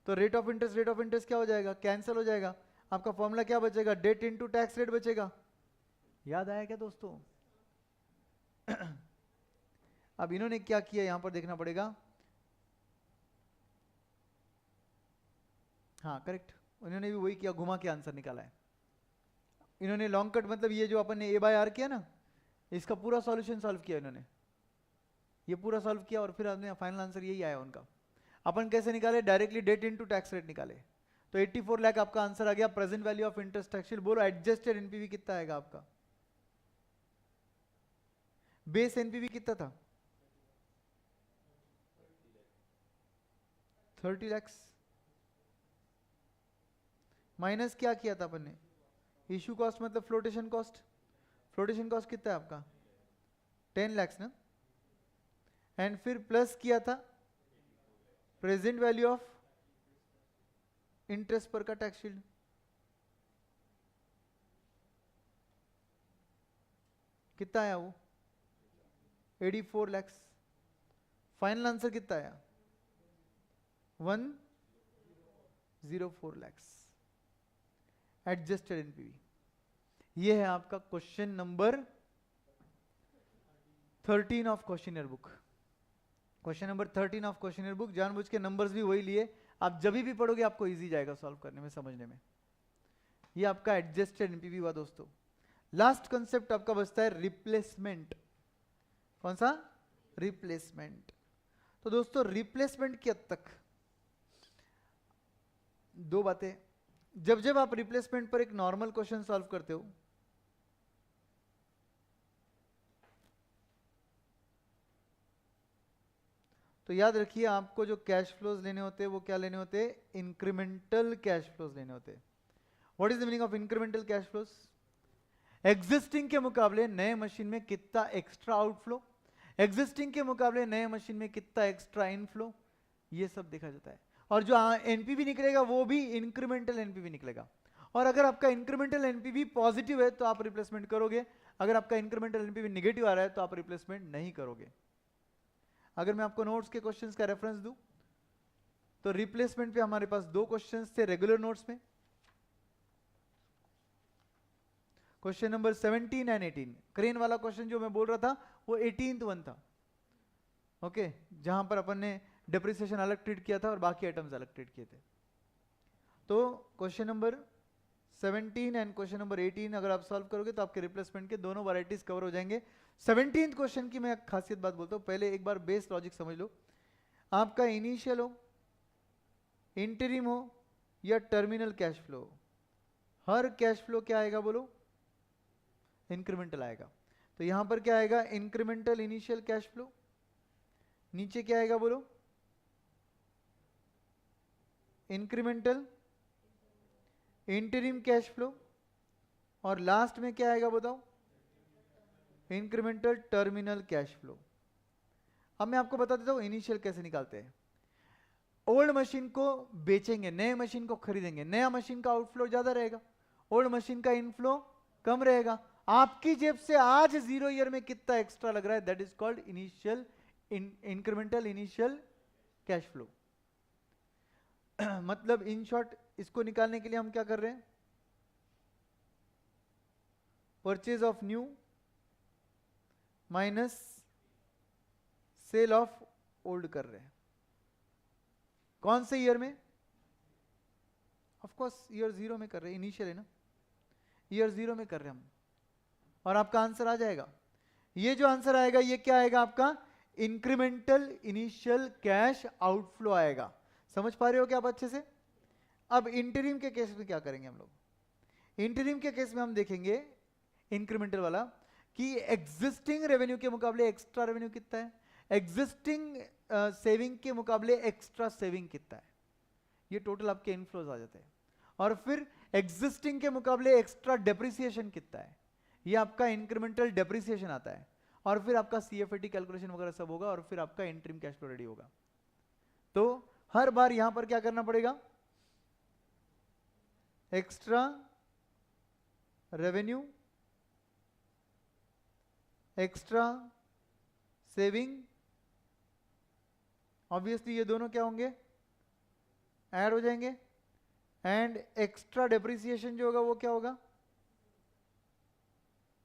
तो रेट ऑफ इंटरेस्ट क्या हो जाएगा? कैंसिल हो जाएगा। आपका फॉर्मूला क्या बचेगा? डेट इनटू टैक्स रेट बचेगा। याद आया क्या दोस्तों? अब इन्होंने क्या किया यहां पर देखना पड़ेगा। हाँ करेक्ट, उन्होंने भी वही किया, घुमा के आंसर निकाला है। इन्होंने लॉन्ग कट, मतलब ये जो अपन ने ए बाय आर किया ना, इसका पूरा सॉल्यूशन सॉल्व किया इन्होंने, ये पूरा सॉल्व किया और फिर हमने फाइनल आंसर यही आया उनका। अपन कैसे निकाले? Directly debt into tax rate निकाले। तो 84 लाख आपका आंसर आ गया। Present value of interest tax shield, बोलो एडजस्टेड एनपीवी कितना आएगा आपका? बेस एनपीवी कितना था? 30 लाख माइनस क्या किया था अपन ने? इशू कॉस्ट मतलब फ्लोटेशन कॉस्ट। फ्लोटेशन कॉस्ट कितना है आपका? 10 लाख ना। एंड फिर प्लस किया था प्रेजेंट वैल्यू ऑफ इंटरेस्ट पर का टैक्स शील्ड, कितना आया वो? 84 लाख। फाइनल आंसर कितना आया? 104 लाख। Adjusted NPV. ये है आपका question number 13 of questioner book. Question number 13 of questioner book. जानबूझ के नंबर्स भी वही लिए, आप जब भी पढ़ोगे आपको इजी जाएगा सॉल्व करने में, समझने में। ये आपका एडजस्टेड एनपीवी हुआ दोस्तों। लास्ट कंसेप्ट आपका बचता है रिप्लेसमेंट। कौन सा? रिप्लेसमेंट। तो दोस्तों रिप्लेसमेंट की हद तक दो बातें। जब जब आप रिप्लेसमेंट पर एक नॉर्मल क्वेश्चन सॉल्व करते हो, तो याद रखिए आपको जो कैश फ्लोज लेने होते हैं वो क्या लेने होते हैं? इंक्रीमेंटल कैश फ्लोज लेने होते हैं। What is the meaning of incremental cash flows? Existing के मुकाबले नए मशीन में कितना एक्स्ट्रा आउटफ्लो, एग्जिस्टिंग के मुकाबले नए मशीन में कितना एक्स्ट्रा इनफ्लो, ये सब देखा जाता है। और जो एनपीवी निकलेगा वो भी इंक्रीमेंटल एनपीवी निकलेगा। और अगर आपका इंक्रीमेंटल एनपीवी पॉजिटिव है तो आप रिप्लेसमेंट करोगे, अगर आपका इंक्रीमेंटल एनपीवी नेगेटिव आ रहा है तो आप रिप्लेसमेंट नहीं करोगे। अगर मैं आपको नोट्स के क्वेश्चंस का रेफरेंस दूं तो रिप्लेसमेंट पे हमारे पास दो क्वेश्चंस थे रेगुलर नोट्स में, क्वेश्चन नंबर 17 एंड 18। क्रेन वाला क्वेश्चन जो मैं बोल रहा था वो 18th वन था, ओके, जहां पर अपन ने डिप्रिसिएशन अलग ट्रीट किया था और बाकी आइटम्स अलग ट्रीट किए थे। तो question number 17 and question number 18 अगर आप सॉल्व करोगे तो आपके रिप्लेसमेंट के दोनों वैरायटीज कवर हो जाएंगे। 17th क्वेश्चन की मैं खासियत बात बोलता हूं, पहले एक बार बेस लॉजिक समझ लो। आपका इनिशियल हो, इंटरिम हो या टर्मिनल कैश फ्लो, हर कैश फ्लो क्या आएगा बोलो? इंक्रीमेंटल आएगा। तो यहां पर क्या आएगा? Incremental initial cash flow. नीचे क्या आएगा बोलो? Incremental interim cash flow. और लास्ट में क्या आएगा बताओ? Incremental terminal cash flow. अब मैं आपको बता देता हूं इनिशियल कैसे निकालते हैं। ओल्ड मशीन को बेचेंगे, नए मशीन को खरीदेंगे, नया मशीन का आउटफ्लो ज्यादा रहेगा, ओल्ड मशीन का इनफ्लो कम रहेगा। आपकी जेब से आज 0 ईयर में कितना एक्स्ट्रा लग रहा है, that is called initial incremental initial cash flow. मतलब इन शॉर्ट इसको निकालने के लिए हम क्या कर रहे हैं? Purchase of new minus cell of old कर रहे हैं। कौन से ईयर में? ऑफ कोर्स ईयर 0 में कर रहे हैं, इनिशियल है ना, ईयर 0 में कर रहे हैं हम। और आपका आंसर आ जाएगा, ये जो आंसर आएगा ये क्या आएगा आपका? इंक्रीमेंटल इनिशियल कैश आउटफ्लो आएगा। समझ पा रहे हो क्या आप अच्छे से? अब इंटरिम के केस में क्या करेंगे हम लोग? इंटरिम के केस में हम देखेंगे इंक्रीमेंटल वाला कि एग्जिस्टिंग रेवेन्यू के मुकाबले एक्स्ट्रा रेवेन्यू कितना है, एग्जिस्टिंग सेविंग के मुकाबले एक्स्ट्रा सेविंग कितना है, ये टोटल आपके इनफ्लोज आ जाते हैं। और फिर एग्जिस्टिंग के मुकाबले एक्स्ट्रा डेप्रिसिएशन कितना है, ये आपका इंक्रीमेंटल डेप्रिसिएशन आता है। और फिर आपका सीएफएटी कैलकुलेशन वगैरह सब होगा और फिर आपका इंटरिम कैश फ्लो रेडी होगा। तो हर बार यहां पर क्या करना पड़ेगा, extra revenue, extra saving, obviously ये दोनों क्या होंगे, ऐड हो जाएंगे। एंड एक्स्ट्रा डेप्रिसिएशन जो होगा वो क्या होगा,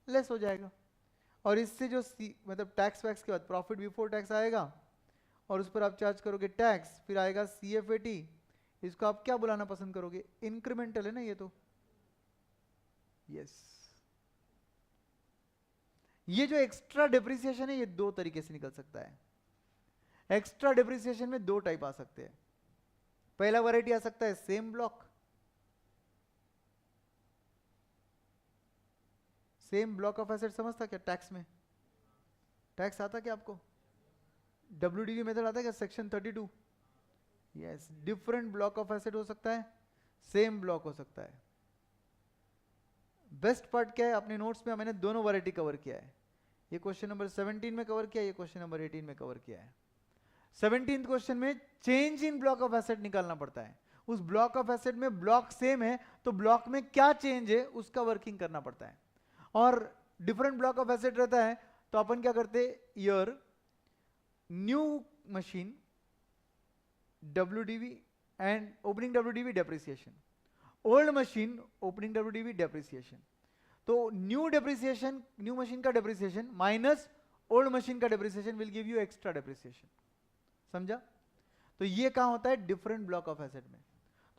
लेस हो जाएगा। और इससे जो मतलब टैक्स वैक्स के बाद प्रॉफिट बिफोर टैक्स आएगा और उस पर आप चार्ज करोगे टैक्स, फिर आएगा सीएफएटी, इसको आप क्या बुलाना पसंद करोगे, इंक्रीमेंटल है ना ये तो, यस। ये जो एक्स्ट्रा डेप्रिसिएशन है ये दो तरीके से निकल सकता है। एक्स्ट्रा डेप्रिसिएशन में दो टाइप आ सकते हैं। पहला वैरायटी आ सकता है same block, same block of asset समझता क्या, टैक्स में टैक्स आता क्या आपको, डब्ल्यूडीवी मेथड आता है क्या, section 32, yes. Different block of asset हो सकता है, सेम ब्लॉक हो सकता है। बेस्ट पार्ट क्या है, अपने नोट्स में मैंने दोनों वैरायटी कवर किया है। ये क्वेश्चन नंबर 17 में कवर किया, ये क्वेश्चन नंबर 18 में कवर किया है। 17th क्वेश्चन में change in block of asset निकालना पड़ता है। उस ब्लॉक ऑफ एसेट में ब्लॉक सेम है तो ब्लॉक में क्या चेंज है उसका वर्किंग करना पड़ता है। और डिफरेंट ब्लॉक ऑफ एसेट रहता है तो अपन क्या करते, year new machine WDV and opening WDV depreciation, old machine opening WDV depreciation. तो न्यू डेप्रिसिएशन, न्यू मशीन का डेप्रिसिएशन माइनस ओल्ड मशीन का depreciation will give you extra depreciation, समझा। तो ये कहां होता है, डिफरेंट ब्लॉक ऑफ एसेट में।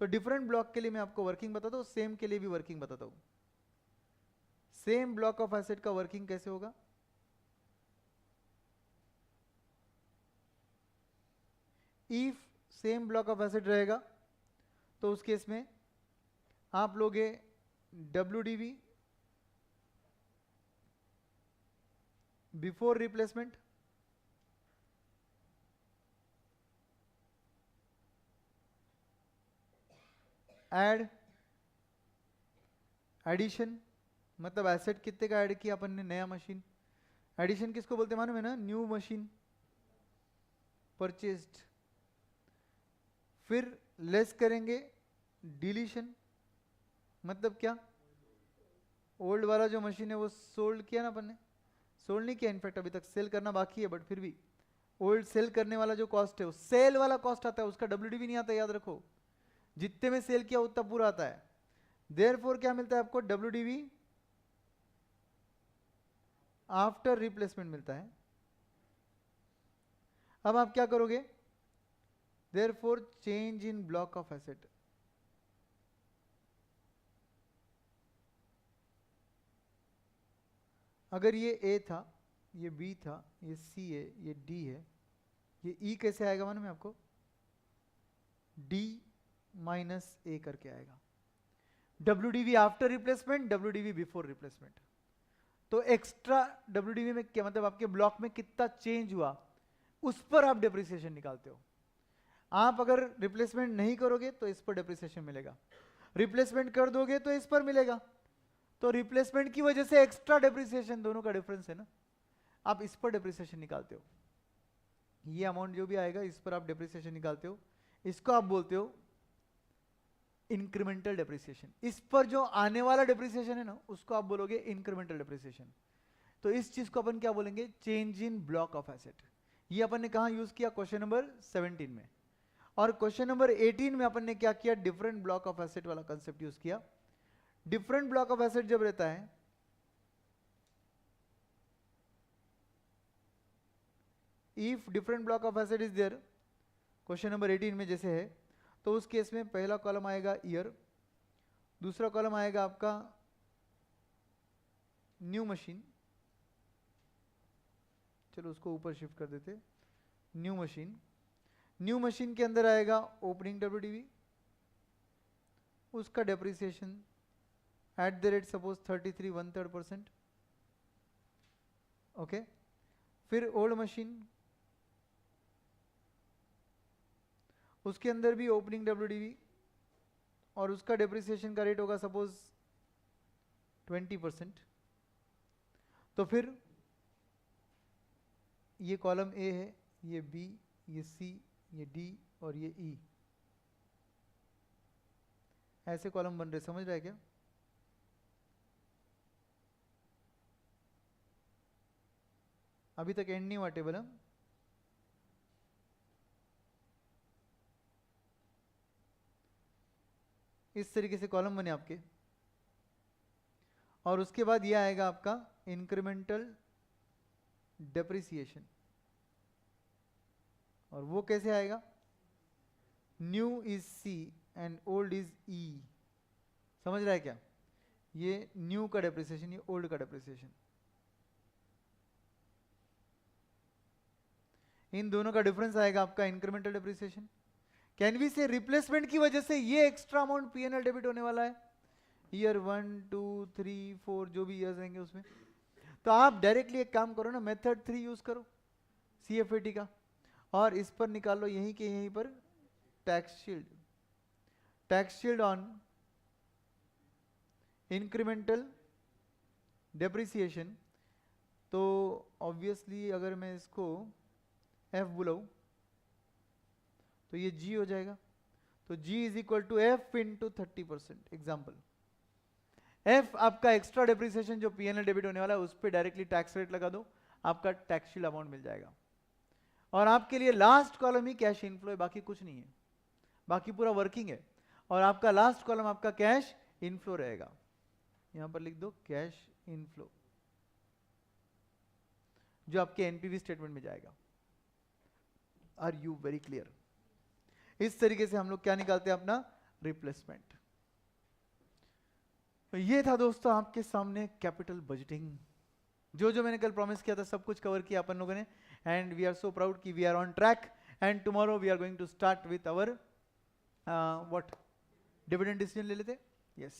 तो डिफरेंट ब्लॉक के लिए मैं आपको वर्किंग बताता हूं, सेम के लिए भी वर्किंग बताता हूं। सेम ब्लॉक ऑफ एसेट का वर्किंग कैसे होगा, if same block of asset रहेगा तो उस केस में आप लोगे WDV before replacement, add addition, मतलब एसेट कितने का ऐड किया अपन ने, नया मशीन। एडिशन किसको बोलते मालूम है ना, न्यू मशीन परचेस्ड। फिर लेस करेंगे डिलीशन, मतलब क्या, ओल्ड वाला जो मशीन है वो सोल्ड किया ना अपन ने, सोल्ड नहीं किया, इनफैक्ट अभी तक सेल करना बाकी है, बट फिर भी ओल्ड सेल करने वाला जो कॉस्ट है वो सेल वाला कॉस्ट आता है, उसका WDV नहीं आता, याद रखो। जितने में सेल किया उतना पूरा आता है। देयरफॉर क्या मिलता है आपको, WDV आफ्टर रिप्लेसमेंट मिलता है। अब आप क्या करोगे, therefore change in block of asset, अगर ये A था, ये B था, ये C है, ये D है, ये E कैसे आएगा मालूम है आपको, D माइनस A करके आएगा। WDV after replacement, WDV before replacement. तो एक्स्ट्रा WDV में क्या मतलब, आपके ब्लॉक में कितना चेंज हुआ उस पर आप डेप्रिसिएशन निकालते हो। आप अगर रिप्लेसमेंट नहीं करोगे तो इस पर डेप्रिसिएशन मिलेगा, रिप्लेसमेंट कर दोगे तो इस पर मिलेगा। तो रिप्लेसमेंट की वजह से एक्स्ट्रा डेप्रिसिएशन, दोनों का डिफरेंस है ना, आप इस पर डेप्रिसिएशन निकालते हो। ये अमाउंट जो भी आएगा इस पर आप डेप्रिसिएशन निकालते हो, इसको आप बोलते हो इंक्रीमेंटल डेप्रिसिएशन। इस पर जो आने वाला डेप्रिसिएशन है ना उसको आप बोलोगे इंक्रीमेंटल डेप्रिसिएशन। तो इस चीज को अपन क्या बोलेंगे, change in block of asset. ये अपन ने कहां यूज किया, क्वेश्चन नंबर 17 में। और क्वेश्चन नंबर 18 में अपन ने क्या किया, डिफरेंट ब्लॉक ऑफ एसेट वाला कंसेप्ट यूज किया। डिफरेंट ब्लॉक ऑफ एसेट जब रहता है, if different block of asset is there, question number 18 में जैसे है, तो उस केस में पहला कॉलम आएगा ईयर, दूसरा कॉलम आएगा आपका न्यू मशीन, चलो उसको ऊपर शिफ्ट कर देते, न्यू मशीन। न्यू मशीन के अंदर आएगा ओपनिंग WDV, उसका depreciation eight the rate suppose 33 1/3%. Okay, फिर ओल्ड मशीन, उसके अंदर भी ओपनिंग WDV और उसका डेप्रिसिएशन का रेट होगा सपोज 20%. तो फिर ये कॉलम ए है, ये बी, ये सी, ये डी और ये ई, ऐसे कॉलम बन रहे, समझ रहा है क्या? अभी तक एंड नहीं हुआ टेबल. हम इस तरीके से कॉलम बने आपके, और उसके बाद ये आएगा आपका इंक्रीमेंटल डेप्रिसिएशन. और वो कैसे आएगा? New is C and old is E. समझ रहा है क्या? ये न्यू का डेप्रिसिएशन, ये ओल्ड का डेप्रिसिएशन. इन दोनों का डिफरेंस आएगा आपका इंक्रीमेंटल डेप्रिसिएशन. कैन वी से रिप्लेसमेंट की वजह से ये एक्स्ट्रा अमाउंट पीएनएल डेबिट होने वाला है ईयर 1 2 3 4 जो भी ईयर्स आएंगे उसमें. तो आप डायरेक्टली एक काम करो ना, मेथड 3 यूज करो CFAT का, और इस पर निकालो यहीं के यहीं पर tax shield. Tax shield on incremental depreciation. तो ऑब्वियसली अगर मैं इसको F बुलाऊं तो ये G हो जाएगा. तो G is equal to F into 30%. Example, F आपका एक्स्ट्रा डेप्रिसिएशन जो पीएनएल डेबिट होने वाला है उस पर डायरेक्टली टैक्स रेट लगा दो, आपका टैक्स शील्ड अमाउंट मिल जाएगा. और आपके लिए लास्ट कॉलम ही कैश इनफ्लो है, बाकी कुछ नहीं है, बाकी पूरा वर्किंग है. और आपका लास्ट कॉलम आपका कैश इनफ्लो रहेगा. यहां पर लिख दो कैश इनफ्लो, जो आपके एनपीवी स्टेटमेंट में जाएगा. Are you very clear? इस तरीके से हम लोग क्या निकालते हैं? अपना रिप्लेसमेंट. तो ये था दोस्तों आपके सामने कैपिटल बजटिंग. जो मैंने कल प्रॉमिस किया था सब कुछ कवर किया अपन लोगों ने. And we are so proud कि we are on track. And tomorrow we are going to start with our what, dividend decision ले लेते. यस,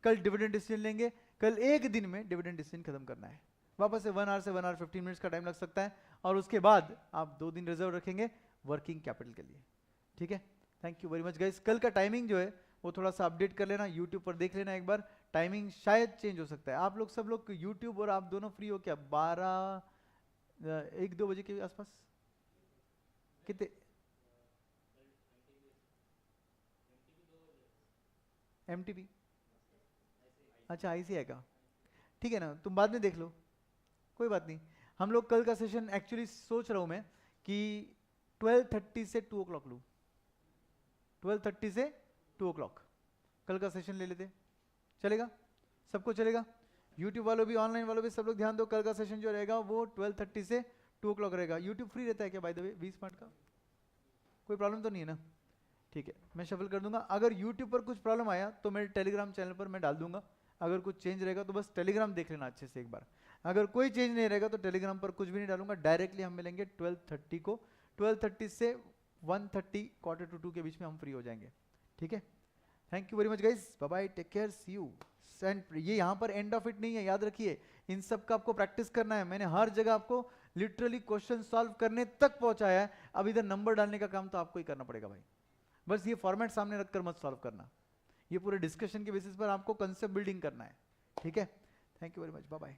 कल डिविडेंड डिसीजन लेंगे. कल एक दिन में डिविडेंड डिसीजन खत्म करना है. वापस से 1 आवर से 1 आवर 15 मिनट्स का टाइम लग सकता है. और उसके बाद आप 2 दिन रिजर्व रखेंगे वर्किंग कैपिटल के लिए. ठीक है, thank you very much guys. कल का टाइमिंग जो है वो थोड़ा सा अपडेट कर लेना, यूट्यूब पर देख लेना एक बार. टाइमिंग शायद चेंज हो सकता है. आप लोग सब लोग यूट्यूब और आप दोनों फ्री हो क्या? 1-2 बजे के आसपास? कितने? MTP? अच्छा, ICI का. ठीक है ना, तुम बाद में देख लो, कोई बात नहीं. हम लोग कल का सेशन एक्चुअली सोच रहा हूं मैं कि 12:30 से 2 o'clock लूँ. 12:30 से 2 o'clock कल का सेशन ले लेते. चलेगा? सबको चलेगा? यूट्यूब वालों भी, ऑनलाइन वालों भी, सब लोग ध्यान दो. कल का सेशन जो रहेगा वो 12:30 से 2 o'clock रहेगा. यूट्यूब फ्री रहता है क्या बाय द वे 20 मिनट का? कोई प्रॉब्लम तो नहीं है ना? ठीक है, मैं शफल कर दूंगा. अगर यूट्यूब पर कुछ प्रॉब्लम आया तो मेरे टेलीग्राम चैनल पर मैं डाल दूंगा. अगर कुछ चेंज रहेगा तो बस टेलीग्राम देख लेना अच्छे से एक बार. अगर कोई चेंज नहीं रहेगा तो टेलीग्राम पर कुछ भी नहीं डालूंगा. डायरेक्टली हम मिलेंगे 12:30 को. 12:30 से 1:30 1:45 के बीच में हम फ्री हो जाएंगे. ठीक है, thank you very much guys. Bye bye, take care, see you. And ये यहाँ पर एंड ऑफ इट नहीं है, याद रखिए. इन सब का आपको प्रैक्टिस करना है. मैंने हर जगह आपको लिटरली क्वेश्चन सॉल्व करने तक पहुंचाया है. अब इधर नंबर डालने का काम तो आपको ही करना पड़ेगा भाई. बस ये फॉर्मेट सामने रखकर मत सॉल्व करना. ये पूरे डिस्कशन के बेसिस पर आपको कंसेप्ट बिल्डिंग करना है. ठीक है, thank you very much, bye bye.